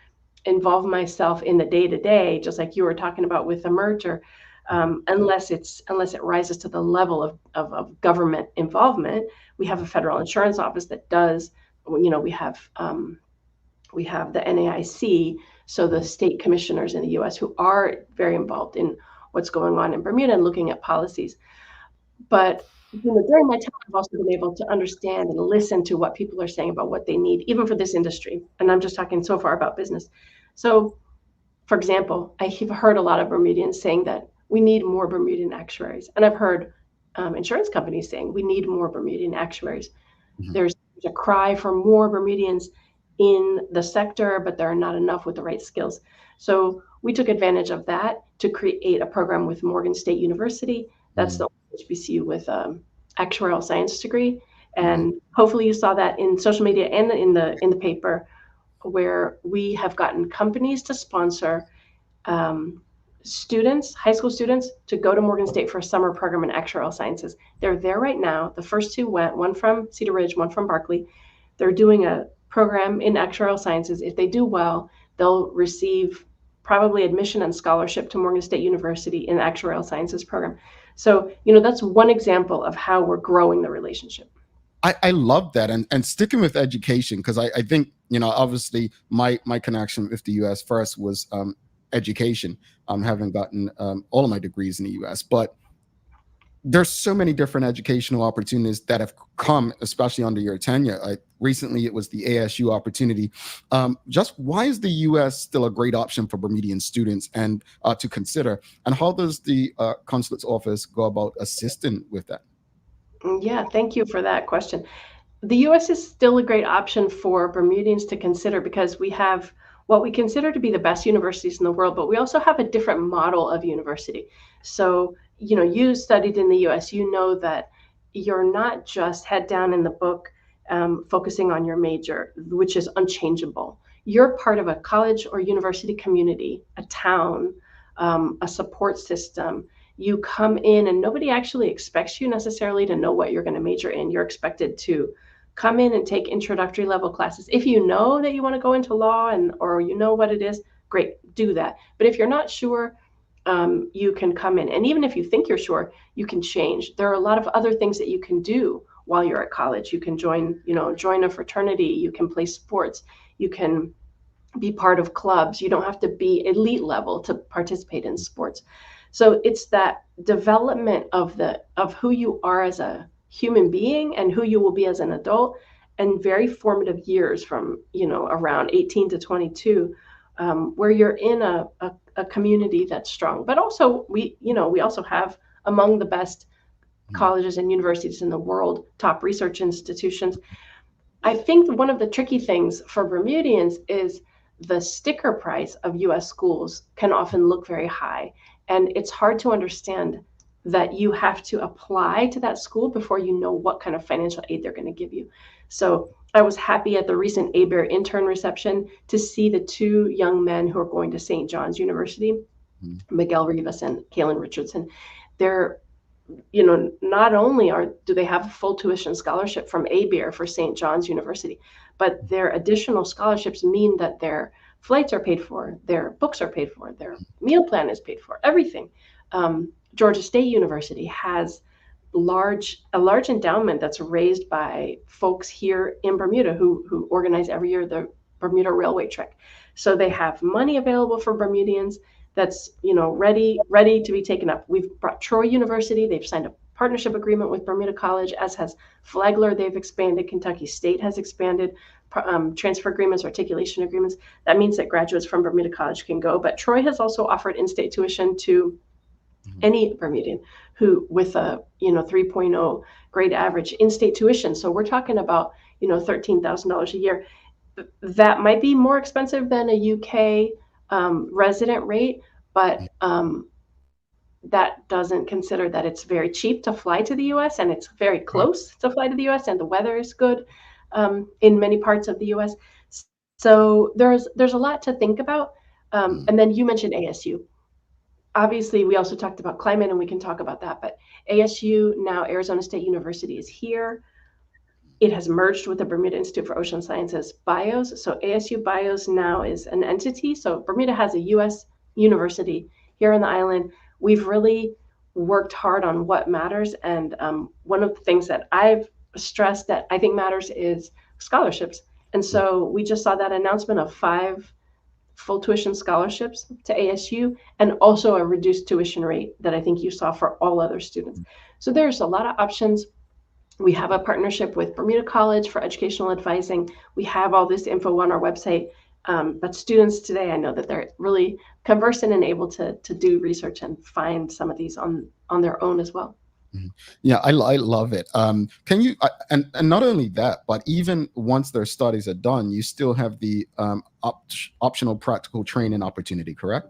involve myself in the day-to-day, just like you were talking about with the merger, unless it rises to the level of government involvement. We have a federal insurance office that does, we have the NAIC, so the state commissioners in the U.S. who are very involved in what's going on in Bermuda and looking at policies. But during my time, I've also been able to understand and listen to what people are saying about what they need, even for this industry. And I'm just talking so far about business. So, for example, I have heard a lot of Bermudians saying that we need more Bermudian actuaries. And I've heard insurance companies saying we need more Bermudian actuaries. There's a cry for more Bermudians in the sector, but there are not enough with the right skills. So we took advantage of that to create a program with Morgan State University. That's the HBCU with actuarial science degree. And hopefully you saw that in social media and in the paper, where we have gotten companies to sponsor students, high school students, to go to Morgan State for a summer program in actuarial sciences. They're there right now. The first two went, one from Cedar Ridge, one from Berkeley. They're doing a program in actuarial sciences. If they do well, they'll receive probably admission and scholarship to Morgan State University in the actuarial sciences program. So, that's one example of how we're growing the relationship. I love that. And sticking with education, because I think, obviously my connection with the US first was education, having gotten all of my degrees in the US. But there's so many different educational opportunities that have come, especially under your tenure. Recently, it was the ASU opportunity. Just why is the US still a great option for Bermudian students and to consider? And how does the consulate's office go about assisting with that? Yeah, thank you for that question. The US is still a great option for Bermudians to consider because we have what we consider to be the best universities in the world, but we also have a different model of university. So, you studied in the US, you know that you're not just head down in the book focusing on your major, which is unchangeable. You're part of a college or university community, a town, a support system. You come in and nobody actually expects you necessarily to know what you're going to major in. You're expected to come in and take introductory level classes. If you know that you want to go into law or you know what it is, great, do that. But if you're not sure, you can come in. And even if you think you're sure, you can change. There are a lot of other things that you can do while you're at college. You can join a fraternity. You can play sports. You can be part of clubs. You don't have to be elite level to participate in sports. So it's that development of who you are as a human being and who you will be as an adult, and very formative years from around 18 to 22, where you're in a community that's strong. But also we also have among the best colleges and universities in the world, top research institutions. I think one of the tricky things for Bermudians is the sticker price of US schools can often look very high. And it's hard to understand that you have to apply to that school before you know what kind of financial aid they're going to give you. So I was happy at the recent ABEAR intern reception to see the two young men who are going to St. John's University, Miguel Rivas and Kaylin Richardson. They're, not only do they have a full tuition scholarship from ABEAR for St. John's University, but their additional scholarships mean that their flights are paid for, their books are paid for, their meal plan is paid for, everything. Georgia State University has a large endowment that's raised by folks here in Bermuda who organize every year the Bermuda Railway Trek. So they have money available for Bermudians that's ready to be taken up. We've brought Troy University. They've signed a partnership agreement with Bermuda College, as has Flagler. They've expanded. Kentucky State has expanded transfer agreements, articulation agreements. That means that graduates from Bermuda College can go. But Troy has also offered in-state tuition to any Bermudian who with a 3.0 grade average in-state tuition. So we're talking about $13,000 a year. That might be more expensive than a UK resident rate, but that doesn't consider that it's very cheap to fly to the US and it's very close to fly to the US, and the weather is good in many parts of the US. So there's a lot to think about. And then you mentioned ASU. Obviously, we also talked about climate, and we can talk about that, but ASU, now Arizona State University, is here. It has merged with the Bermuda Institute for Ocean Sciences BIOS. So ASU BIOS now is an entity. So Bermuda has a US university here on the island. We've really worked hard on what matters. And one of the things that I've stressed that I think matters is scholarships. And so we just saw that announcement of 5 full tuition scholarships to ASU, and also a reduced tuition rate that I think you saw for all other students. So there's a lot of options. We have a partnership with Bermuda College for educational advising. We have all this info on our website. But students today, I know that they're really conversant and able to do research and find some of these on their own as well. Yeah, I love it. Can you, and not only that, but even once their studies are done, you still have the optional practical training opportunity, correct?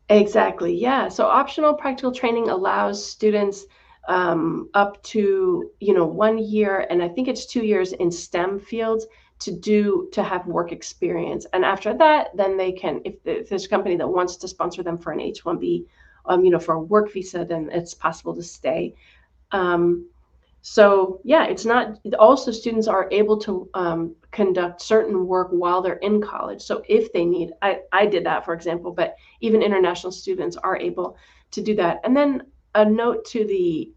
Exactly. Yeah. So optional practical training allows students up to 1 year, and I think it's 2 years in STEM fields to have work experience. And after that, then they can, if there's a company that wants to sponsor them for an H-1B, for a work visa, then it's possible to stay. So yeah, it's not, also students are able to conduct certain work while they're in college. So if they need, I did that, for example, but even international students are able to do that. And then a note to the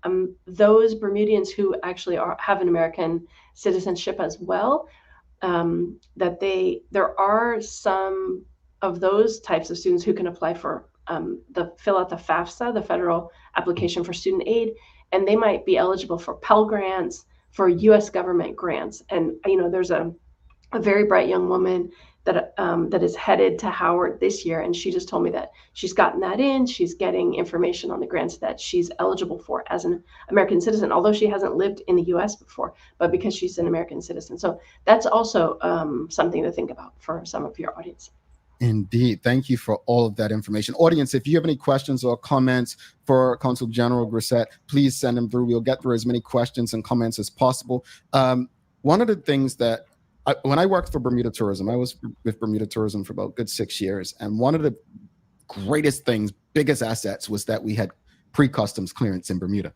those Bermudians who actually have an American citizenship as well, that there are some of those types of students who can apply for fill out the FAFSA, the Federal Application for Student Aid, and they might be eligible for Pell Grants, for U.S. government grants. And there's a very bright young woman that is headed to Howard this year, and she just told me that she's gotten that in. She's getting information on the grants that she's eligible for as an American citizen, although she hasn't lived in the U.S. before, but because she's an American citizen. So that's also something to think about for some of your audience. Indeed. Thank you for all of that information. Audience, if you have any questions or comments for Consul General Grissette, please send them through. We'll get through as many questions and comments as possible. One of the things that when I worked for Bermuda Tourism, I was with Bermuda Tourism for about a good 6 years. And one of the greatest things, biggest assets, was that we had pre-customs clearance in Bermuda.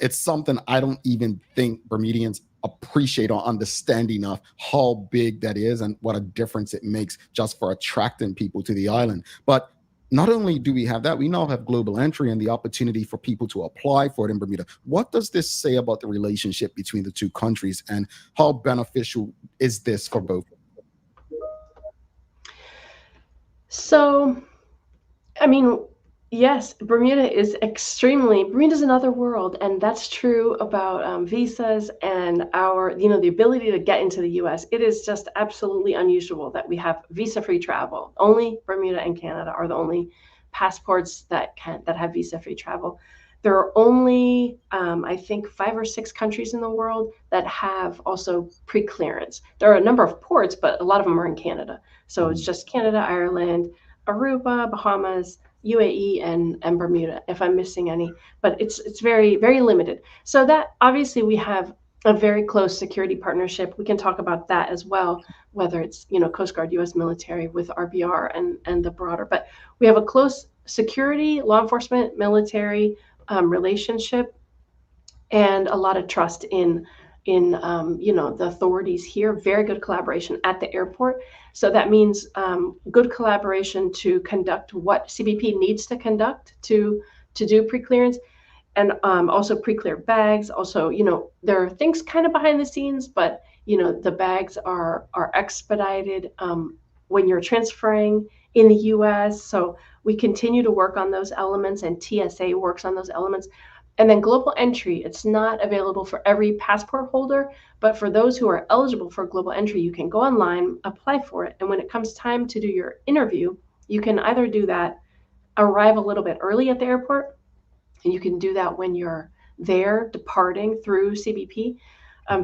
It's something I don't even think Bermudians appreciate or understand enough how big that is and what a difference it makes just for attracting people to the island. But not only do we have that, we now have global entry and the opportunity for people to apply for it in Bermuda. What does this say about the relationship between the two countries, and how beneficial is this for both? So, I mean, yes, Bermuda's another world, and that's true about visas and the ability to get into the U.S. It is just absolutely unusual that we have visa-free travel. Only Bermuda and Canada are the only passports that have visa-free travel. There are only, I think, 5 or 6 countries in the world that have also pre-clearance. There are a number of ports, but a lot of them are in Canada. So it's just Canada, Ireland, Aruba, Bahamas, UAE, and Bermuda, if I'm missing any, but it's very, very limited. So that obviously we have a very close security partnership. We can talk about that as well, whether it's Coast Guard, U.S. military with RBR and the broader. But we have a close security, law enforcement, military relationship, and a lot of trust in the authorities here. Very good collaboration at the airport. So that means good collaboration to conduct what CBP needs to conduct to do pre-clearance, and also pre-cleared bags. Also, there are things kind of behind the scenes, but the bags are expedited when you're transferring in the U.S. So we continue to work on those elements, and TSA works on those elements. And then global entry, it's not available for every passport holder, but for those who are eligible for global entry, you can go online, apply for it. And when it comes time to do your interview, you can either do that, arrive a little bit early at the airport, and you can do that when you're there departing through CBP,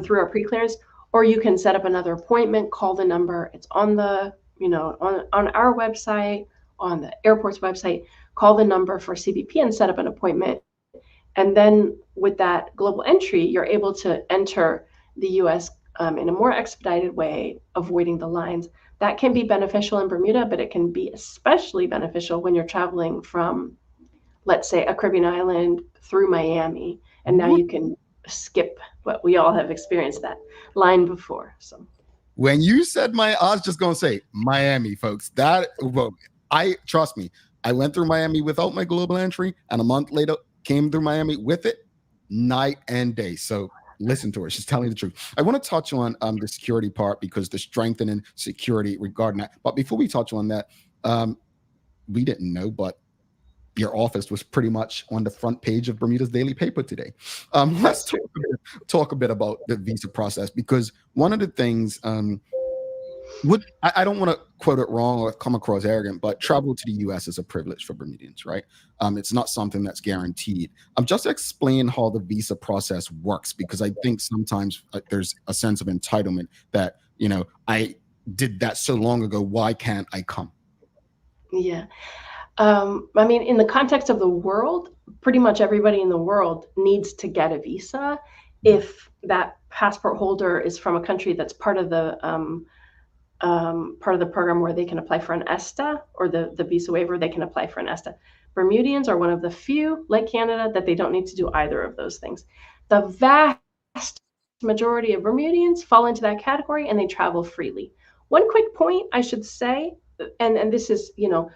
through our pre-clearance, or you can set up another appointment, call the number. It's on the, on our website, on the airport's website, call the number for CBP and set up an appointment. And then with that global entry, you're able to enter the U.S. In a more expedited way, avoiding the lines. That can be beneficial in Bermuda, but it can be especially beneficial when you're traveling from, let's say, a Caribbean island through Miami. And now you can skip what we all have experienced that line before. So when you said I was just going to say Miami, folks. Trust me, I went through Miami without my global entry, and a month later came through Miami with it, night and day. So Listen to her. She's telling the truth. I want to touch on the security part because the strengthening security regarding that. But before we touch on that, we didn't know, but your office was pretty much on the front page of Bermuda's daily paper today. Let's talk a bit about the visa process, because one of the things, I don't want to quote it wrong or come across arrogant, but travel to the U.S. is a privilege for Bermudians, right? It's not something that's guaranteed. Just explain how the visa process works, because I think sometimes there's a sense of entitlement that, I did that so long ago, why can't I come? Yeah. I mean, in the context of the world, pretty much everybody in the world needs to get a visa if that passport holder is from a country that's part of the program where they can apply for an ESTA, or the visa waiver, they can apply for an ESTA. Bermudians are one of the few, like Canada, that they don't need to do either of those things. The vast majority of Bermudians fall into that category and they travel freely. One quick point I should say, and this is,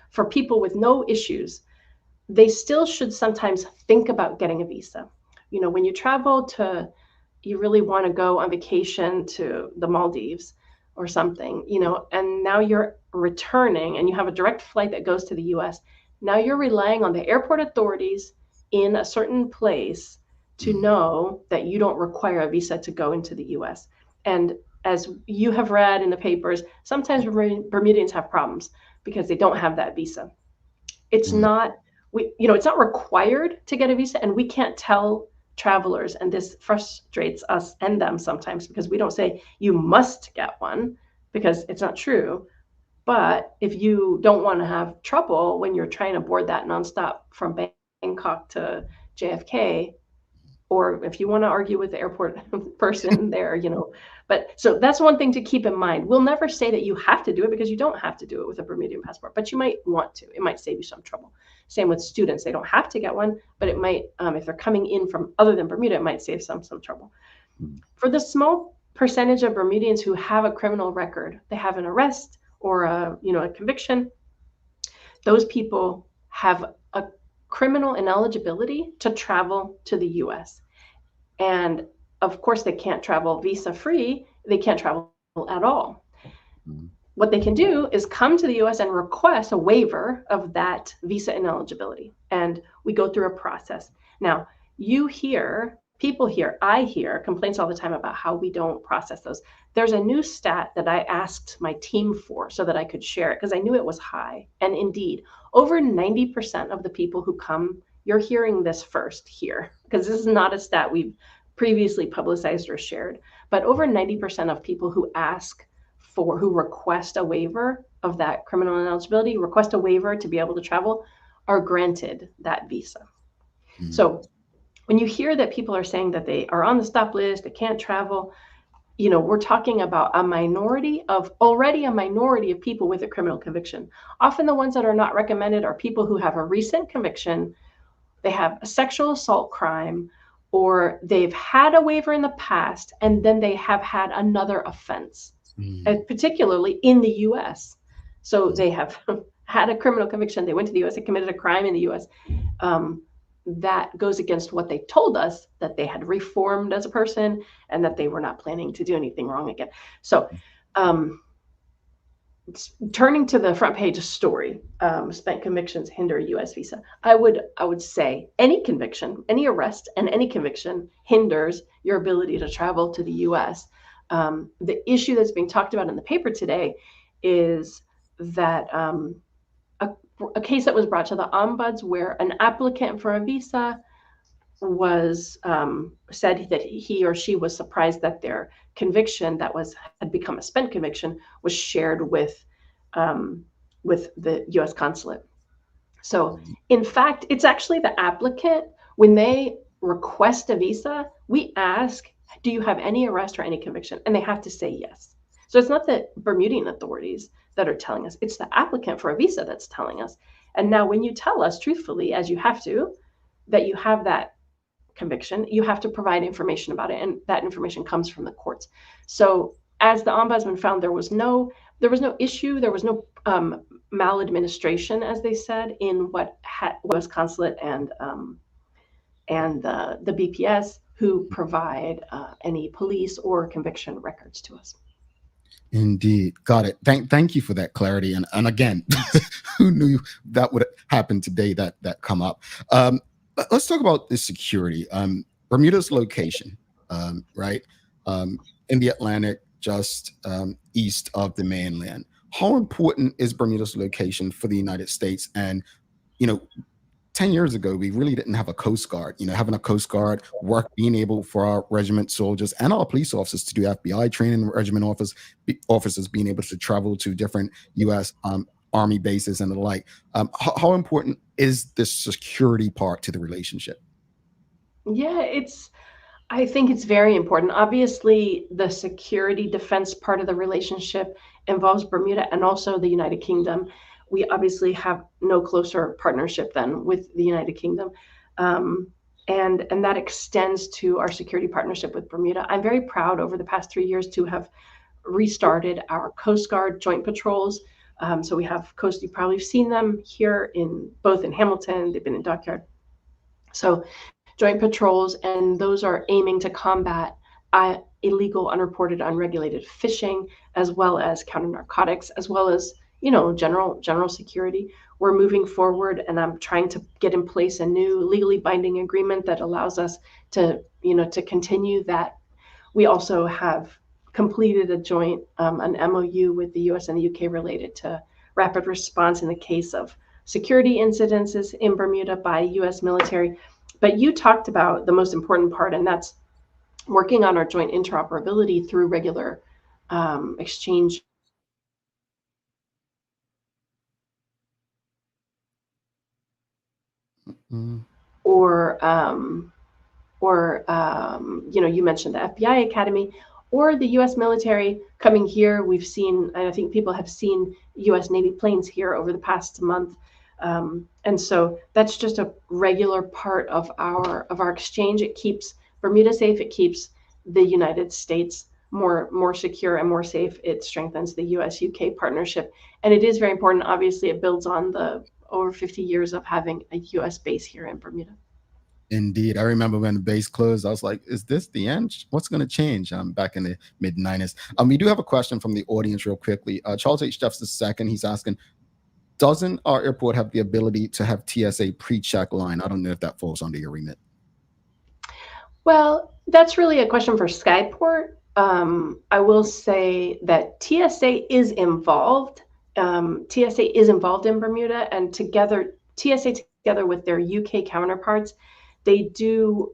for people with no issues, they still should sometimes think about getting a visa. When you travel you really want to go on vacation to the Maldives or something, and now you're returning and you have a direct flight that goes to the US. Now you're relying on the airport authorities in a certain place to know that you don't require a visa to go into the US. And as you have read in the papers, sometimes Bermudians have problems because they don't have that visa. It's not, it's not required to get a visa, and we can't tell travelers, and this frustrates us and them sometimes, because we don't say you must get one, because it's not true. But if you don't want to have trouble when you're trying to board that nonstop from Bangkok to JFK, or if you want to argue with the airport person there, but so that's one thing to keep in mind. We'll never say that you have to do it, because you don't have to do it with a Bermudian passport, but you might want to. It might save you some trouble. Same with students. They don't have to get one, but it might, if they're coming in from other than Bermuda, it might save some trouble. For the small percentage of Bermudians who have a criminal record, they have an arrest or a conviction, those people have a criminal ineligibility to travel to the US. And of course, they can't travel visa free. They can't travel at all. What they can do is come to the US and request a waiver of that visa ineligibility. And we go through a process. Now, I hear complaints all the time about how we don't process those. There's a new stat that I asked my team for so that I could share it, because I knew it was high. And indeed, over 90% of the people who come, you're hearing this first here, because this is not a stat we've previously publicized or shared, but over 90% of people who request a waiver of that criminal ineligibility, request a waiver to be able to travel, are granted that visa. So when you hear that people are saying that they are on the stop list, they can't travel, we're talking about a minority of people with a criminal conviction. Often the ones that are not recommended are people who have a recent conviction, they have a sexual assault crime, or they've had a waiver in the past, and then they have had another offense, particularly in the US. So they have had a criminal conviction, they went to the US, they committed a crime in the US. That goes against what they told us, that they had reformed as a person and that they were not planning to do anything wrong again. So turning to the front page story, spent convictions hinder US visa. I would say any conviction, any arrest and any conviction hinders your ability to travel to the US. The issue that's being talked about in the paper today is that a case that was brought to the ombuds where an applicant for a visa was said that he or she was surprised that their conviction that had become a spent conviction was shared with the U.S. consulate. So in fact, it's actually the applicant, when they request a visa, we ask, do you have any arrest or any conviction? And they have to say yes. So it's not the Bermudian authorities that are telling us, it's the applicant for a visa that's telling us. And now when you tell us truthfully, as you have to, that you have that conviction, you have to provide information about it. And that information comes from the courts. So as the ombudsman found, there was no issue, there was no maladministration, as they said, in what was consulate and the BPS who provide any police or conviction records to us. Indeed. Got it. Thank you for that clarity. And again, who knew that would happen today, that come up. Let's talk about the security. Bermuda's location, right? In the Atlantic, just east of the mainland. How important is Bermuda's location for the United States? And, 10 years ago, we really didn't have a Coast Guard. Having a Coast Guard being able for our regiment soldiers and our police officers to do FBI training, regiment officers being able to travel to different U.S. Army bases and the like. How important is this security part to the relationship? Yeah, I think it's very important. Obviously, the security defense part of the relationship involves Bermuda and also the United Kingdom. We obviously have no closer partnership than with the United Kingdom. And that extends to our security partnership with Bermuda. I'm very proud over the past 3 years to have restarted our Coast Guard joint patrols. So we have you've probably seen them here both in Hamilton, they've been in Dockyard. So joint patrols, and those are aiming to combat illegal, unreported, unregulated fishing, as well as counter narcotics, as well as general security. We're moving forward, and I'm trying to get in place a new legally binding agreement that allows us to continue that. We also have completed a joint an MOU with the US and the UK related to rapid response in the case of security incidences in Bermuda by US military. But you talked about the most important part, and that's working on our joint interoperability through regular exchange. Or you mentioned the FBI Academy or the U.S. military coming here. We've seen, and I think people have seen U.S. Navy planes here over the past month. And so that's just a regular part of our exchange. It keeps Bermuda safe. It keeps the United States more secure and more safe. It strengthens the U.S.-UK partnership. And it is very important. Obviously, it builds on the over 50 years of having a U.S. base here in Bermuda. Indeed. I remember when the base closed, I was like, is this the end? What's going to change? Back in the mid-90s. We do have a question from the audience real quickly. Charles H. Jeffs II, he's asking, doesn't our airport have the ability to have TSA pre-check line? I don't know if that falls under your remit. Well, that's really a question for Skyport. I will say that TSA is involved. TSA is involved in Bermuda, and TSA together with their UK counterparts, they do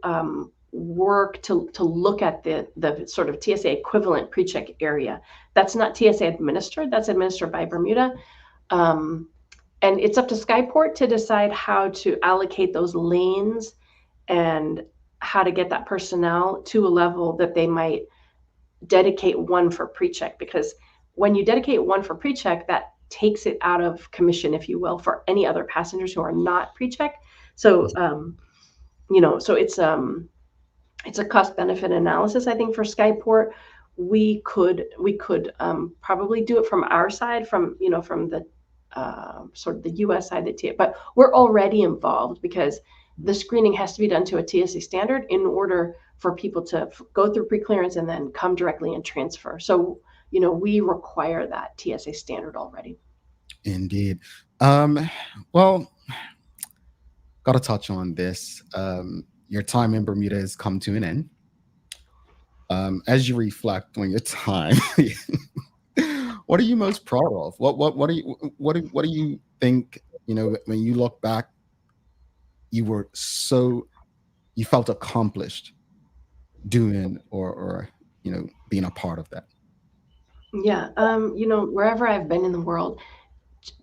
work to look at the sort of TSA equivalent pre-check area. That's not TSA administered. That's administered by Bermuda. And it's up to Skyport to decide how to allocate those lanes and how to get that personnel to a level that they might dedicate one for pre-check. Because when you dedicate one for pre-check, that takes it out of commission, if you will, for any other passengers who are not pre-check. So, so it's a cost benefit analysis, I think, for Skyport. We could probably do it from our side, from the sort of the U.S. side, but we're already involved because the screening has to be done to a TSA standard in order for people to go through pre-clearance and then come directly and transfer. So, we require that TSA standard already. Indeed. Well, got to touch on this. Your time in Bermuda has come to an end. As you reflect on your time, what are you most proud of? What do you think, when you look back, you felt accomplished doing or being a part of that? Yeah. Wherever I've been in the world,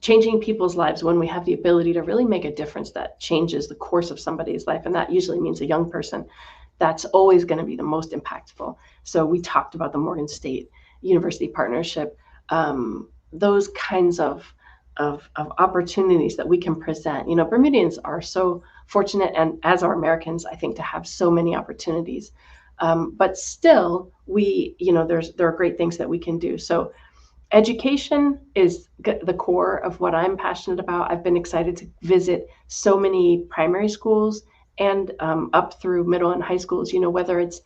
changing people's lives when we have the ability to really make a difference that changes the course of somebody's life. And that usually means a young person. That's always going to be the most impactful. So we talked about the Morgan State University partnership, those kinds of opportunities that we can present. Bermudians are so fortunate, and as are Americans, I think, to have so many opportunities. But still, there are great things that we can do. So education is the core of what I'm passionate about. I've been excited to visit so many primary schools and up through middle and high schools. Whether it's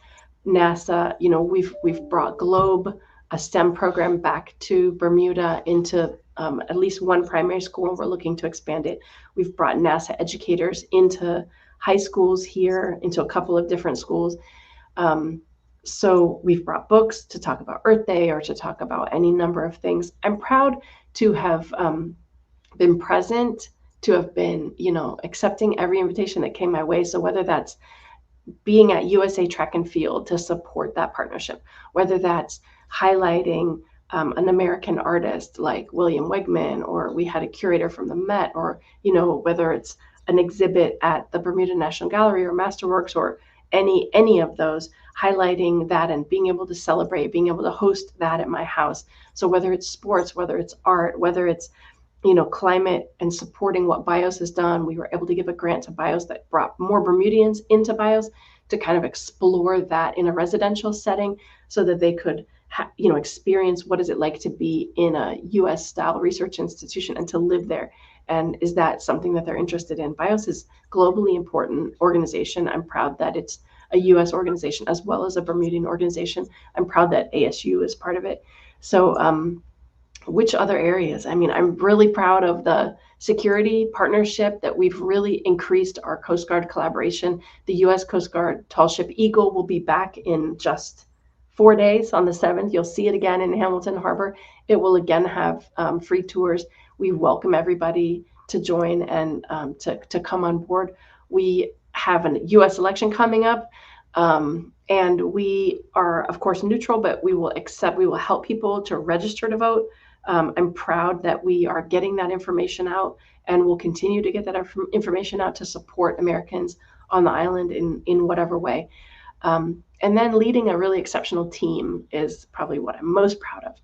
NASA, we've brought Globe, a STEM program, back to Bermuda into at least one primary school, and we're looking to expand it. We've brought NASA educators into high schools here, into a couple of different schools. So we've brought books to talk about Earth Day or to talk about any number of things. I'm proud to have been present, to have been, accepting every invitation that came my way. So whether that's being at USA Track and Field to support that partnership, whether that's highlighting an American artist like William Wegman, or we had a curator from the Met, or, whether it's an exhibit at the Bermuda National Gallery or Masterworks, or any of those, highlighting that and being able to celebrate, being able to host that at my house. So whether it's sports, whether it's art, whether it's, climate and supporting what BIOS has done, we were able to give a grant to BIOS that brought more Bermudians into BIOS to kind of explore that in a residential setting so that they could experience what is it like to be in a US style research institution and to live there. And is that something that they're interested in? BIOS is a globally important organization. I'm proud that it's a US organization as well as a Bermudian organization. I'm proud that ASU is part of it. So which other areas? I mean, I'm really proud of the security partnership that we've really increased our Coast Guard collaboration. The US Coast Guard tall ship Eagle will be back in just 4 days on the 7th. You'll see it again in Hamilton Harbor. It will again have free tours. We welcome everybody to join and to come on board. We have a US election coming up. And we are, of course, neutral, but we will help people to register to vote. I'm proud that we are getting that information out, and we'll continue to get that information out to support Americans on the island in whatever way. And then leading a really exceptional team is probably what I'm most proud of.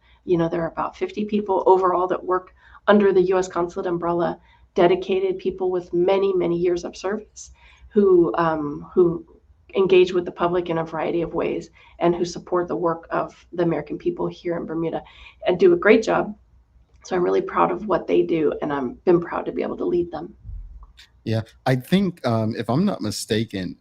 There are about 50 people overall that work under the U.S. Consulate umbrella, dedicated people with many, many years of service who engage with the public in a variety of ways and who support the work of the American people here in Bermuda and do a great job. So I'm really proud of what they do, and I've been proud to be able to lead them. Yeah, I think if I'm not mistaken,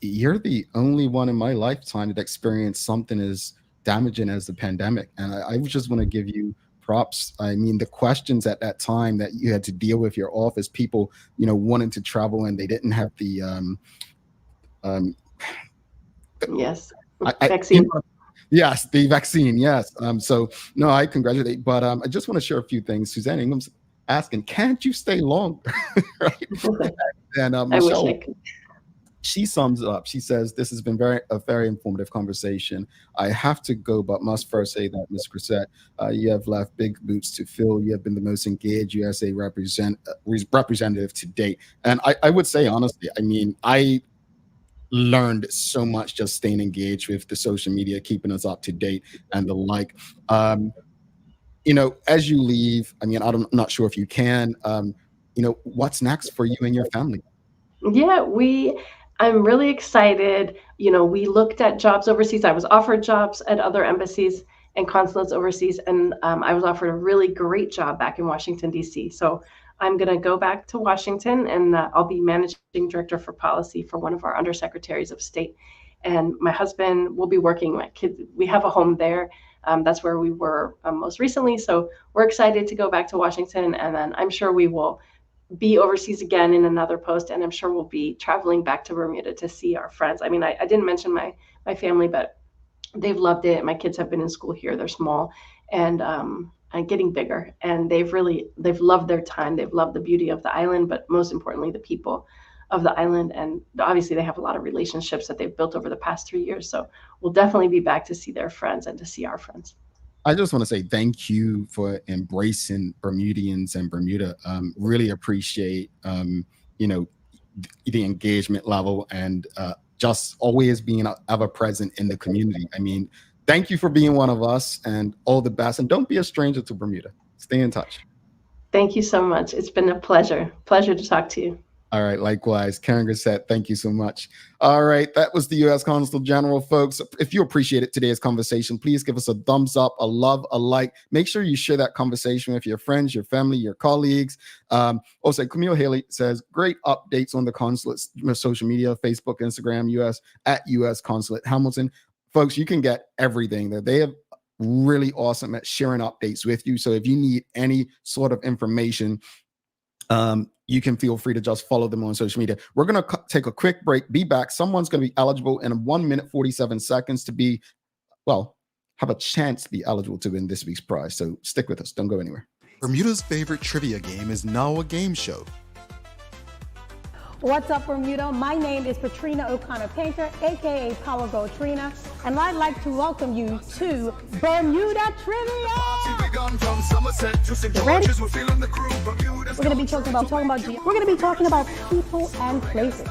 you're the only one in my lifetime that experienced something as damaging as the pandemic. And I just want to give you props. I mean, the questions at that time that you had to deal with your office, people, wanting to travel and they didn't have the vaccine. Yes, the vaccine. Yes. So no, I congratulate, but I just want to share a few things. Suzanne Ingham's asking, can't you stay longer? Right? And Michelle, I could. She sums up. She says, "This has been a very informative conversation. I have to go, but must first say that, Ms. Grissette, you have left big boots to fill. You have been the most engaged USA representative to date." And I would say, honestly, I mean, I learned so much just staying engaged with the social media, keeping us up to date and the like. As you leave, I mean, I'm not sure if you can, what's next for you and your family? Yeah, I'm really excited. We looked at jobs overseas. I was offered jobs at other embassies and consulates overseas, and I was offered a really great job back in Washington, D.C. So I'm going to go back to Washington, and I'll be managing director for policy for one of our undersecretaries of state. And my husband will be working. My kids, we have a home there. That's where we were most recently. So we're excited to go back to Washington, and then I'm sure we will be overseas again in another post, and I'm sure we'll be traveling back to Bermuda to see our friends. I mean, I didn't mention my family, but they've loved it. My kids have been in school here. They're small and getting bigger, and they've loved their time. They've loved the beauty of the island, but most importantly, the people of the island. And obviously they have a lot of relationships that they've built over the past 3 years. So we'll definitely be back to see their friends and to see our friends. I just want to say thank you for embracing Bermudians and Bermuda. Really appreciate, the engagement level and just always being ever present in the community. I mean, thank you for being one of us, and all the best. And don't be a stranger to Bermuda. Stay in touch. Thank you so much. It's been a pleasure. Pleasure to talk to you. All right, likewise. Karen Grissette, thank you so much. All right, that was the U.S. Consul General, folks. If you appreciated today's conversation, please give us a thumbs up, a love, a like. Make sure you share that conversation with your friends, your family, your colleagues. Also, Camille Haley says, great updates on the consulate's social media, Facebook, Instagram, U.S. at U.S. Consulate Hamilton. Folks, you can get everything there. They have really awesome at sharing updates with you. So if you need any sort of information, you can feel free to just follow them on social media. We're going to take a quick break, be back. Someone's going to be eligible in 1 minute, 47 seconds to be, well, have a chance to be eligible to win this week's prize. So stick with us. Don't go anywhere. Bermuda's favorite trivia game is now a game show. What's up, Bermuda? My name is Patrina O'Connor Painter, aka Power Girl Trina, and I'd like to welcome you to Bermuda Trivia. You ready? We're gonna be talking about people and places.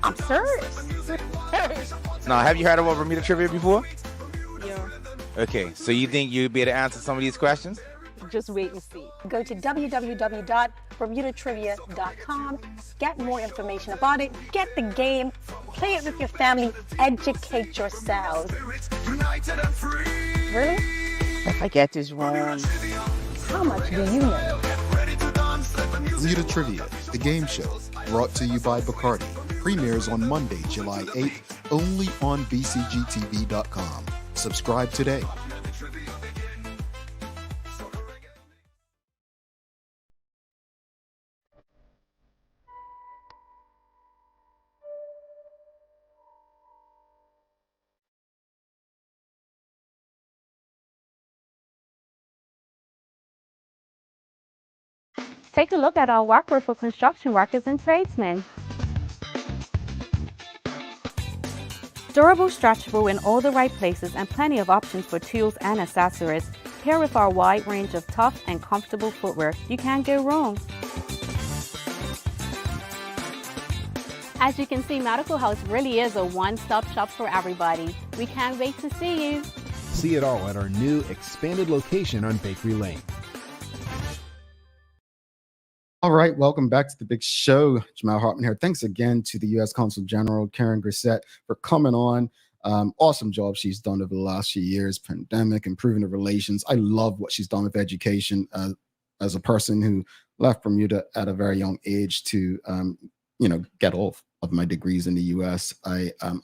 I'm serious. Now, have you heard about Bermuda Trivia before? Yeah. Okay, so you think you'd be able to answer some of these questions? Just wait and see. Go to www.bermudatrivia.com. Get more information about it. Get the game. Play it with your family. Educate yourselves. Really? If I get this wrong. How much do you know? Bermuda Trivia, the game show, brought to you by Bacardi, premieres on Monday, July 8th, only on bcgtv.com. Subscribe today. Take a look at our walkway for construction workers and tradesmen. Durable, stretchable in all the right places and plenty of options for tools and accessories. Pair with our wide range of tough and comfortable footwear. You can't go wrong. As you can see, Medical House really is a one-stop shop for everybody. We can't wait to see you. See it all at our new expanded location on Bakery Lane. All right, welcome back to the big show. Jamal Hartman here. Thanks again to the U.S. Consul General, Karen Grissette, for coming on. Awesome job she's done over the last few years, pandemic, improving the relations. I love what she's done with education as a person who left Bermuda at a very young age to, get all of my degrees in the U.S. I have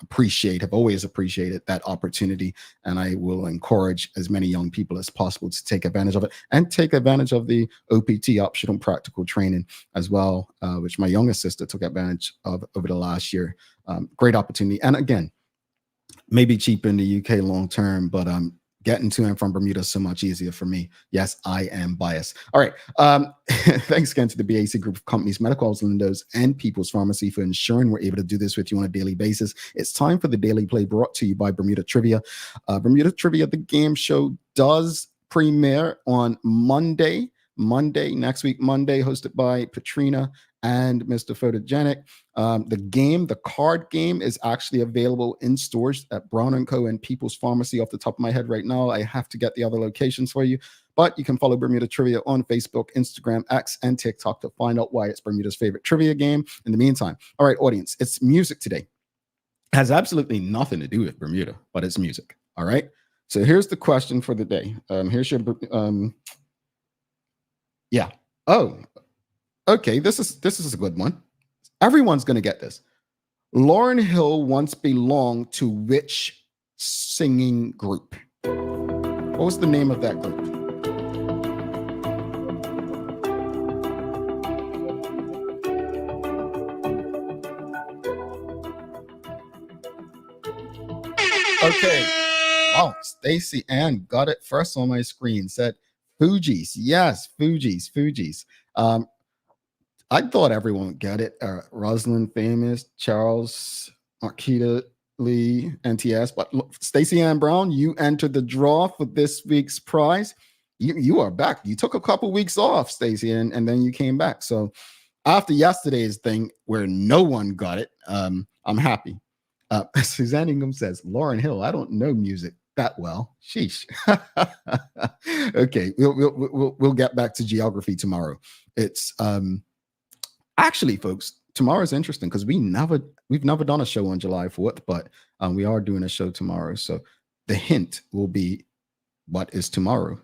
always appreciated that opportunity, and I will encourage as many young people as possible to take advantage of it and take advantage of the OPT, optional practical training as well, which my youngest sister took advantage of over the last year. Great opportunity. And again, maybe cheaper in the UK long term, but getting to and from Bermuda is so much easier for me. Yes, I am biased. All right. Thanks again to the BAC Group of Companies, Medical House Lindos, and People's Pharmacy for ensuring we're able to do this with you on a daily basis. It's time for the Daily Play, brought to you by Bermuda Trivia. Bermuda Trivia, the game show, does premiere on Monday, next week, Monday, hosted by Patrina and Mr. Photogenic. The card game is actually available in stores at Brown & Co. and People's Pharmacy. Off the top of my head right now, I have to get the other locations for you, but you can follow Bermuda Trivia on Facebook, Instagram, X, and TikTok to find out why it's Bermuda's favorite trivia game. In the meantime, all right, audience, it's music today. It has absolutely nothing to do with Bermuda, but it's music. All right. So here's the question for the day. Here's your Oh, okay. This is a good one. Everyone's going to get this. Lauryn Hill once belonged to which singing group? What was the name of that group? Okay. Wow, Stacy Ann got it first on my screen. Said Fugees. Yes, Fugees. I thought everyone would get it. Rosalind Famous, Charles, Marquita Lee, NTS. But Stacey Ann Brown, you entered the draw for this week's prize. You are back. You took a couple weeks off, Stacey, and then you came back. So after yesterday's thing where no one got it, I'm happy. Suzanne Ingham says, Lauryn Hill, I don't know music that well. Sheesh. Okay, we'll get back to geography tomorrow. It's Actually, folks, tomorrow is interesting because we've never done a show on July 4th, but we are doing a show tomorrow. So the hint will be what is tomorrow.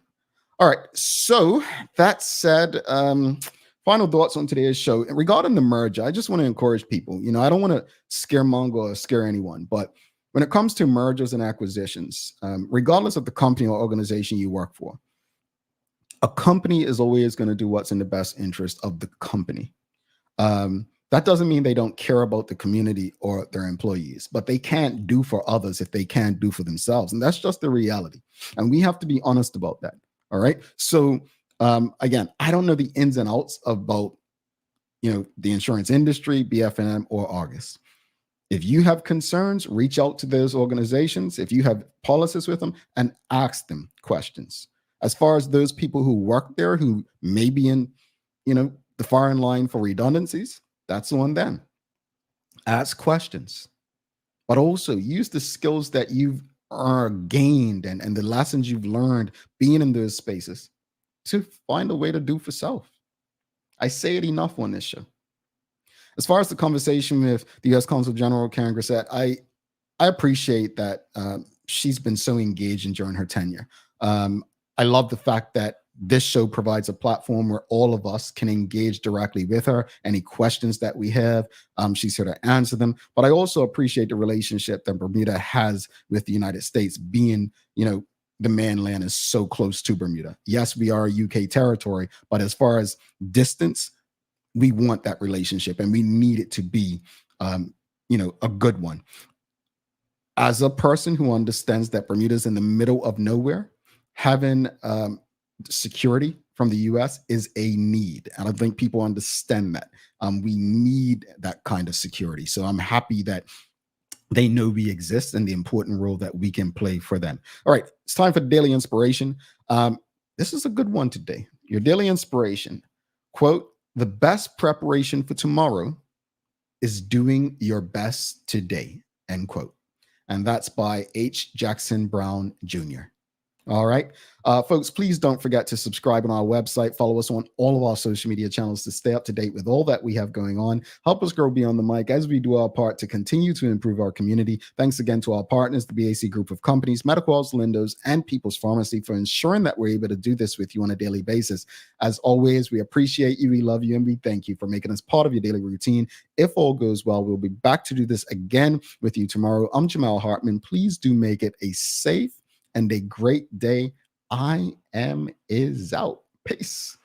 All right. So that said, final thoughts on today's show regarding the merger. I just want to encourage people. I don't want to scaremonger or scare anyone, but when it comes to mergers and acquisitions, regardless of the company or organization you work for, a company is always going to do what's in the best interest of the company. That doesn't mean they don't care about the community or their employees, but they can't do for others if they can't do for themselves. And that's just the reality. And we have to be honest about that. All right. So again, I don't know the ins and outs about, the insurance industry, BFNM or Argus. If you have concerns, reach out to those organizations. If you have policies with them, and ask them questions. As far as those people who work there, who may be in, the firing line for redundancies, that's on them. Ask questions, but also use the skills that you've gained and the lessons you've learned being in those spaces to find a way to do for self. I say it enough on this show. As far as the conversation with the U.S. Consul General, Karen Grissette, I appreciate that she's been so engaging during her tenure. I love the fact that this show provides a platform where all of us can engage directly with her. Any questions that we have, she's here to answer them. But I also appreciate the relationship that Bermuda has with the United States, being, the mainland is so close to Bermuda. Yes, we are a UK territory, but as far as distance, we want that relationship and we need it to be, a good one. As a person who understands that Bermuda is in the middle of nowhere, having security from the US is a need. And I think people understand that. We need that kind of security. So I'm happy that they know we exist and the important role that we can play for them. All right, it's time for daily inspiration. This is a good one today. Your daily inspiration, quote, "The best preparation for tomorrow is doing your best today," end quote. And that's by H. Jackson Brown Jr. All right. Folks, please don't forget to subscribe on our website. Follow us on all of our social media channels to stay up to date with all that we have going on. Help us grow beyond the mic as we do our part to continue to improve our community. Thanks again to our partners, the BAC Group of Companies, Medical House Lindos, and People's Pharmacy for ensuring that we're able to do this with you on a daily basis. As always, we appreciate you, we love you, and we thank you for making us part of your daily routine. If all goes well, we'll be back to do this again with you tomorrow. I'm Jamal Hartman. Please do make it a safe and a great day. I am is out. Peace.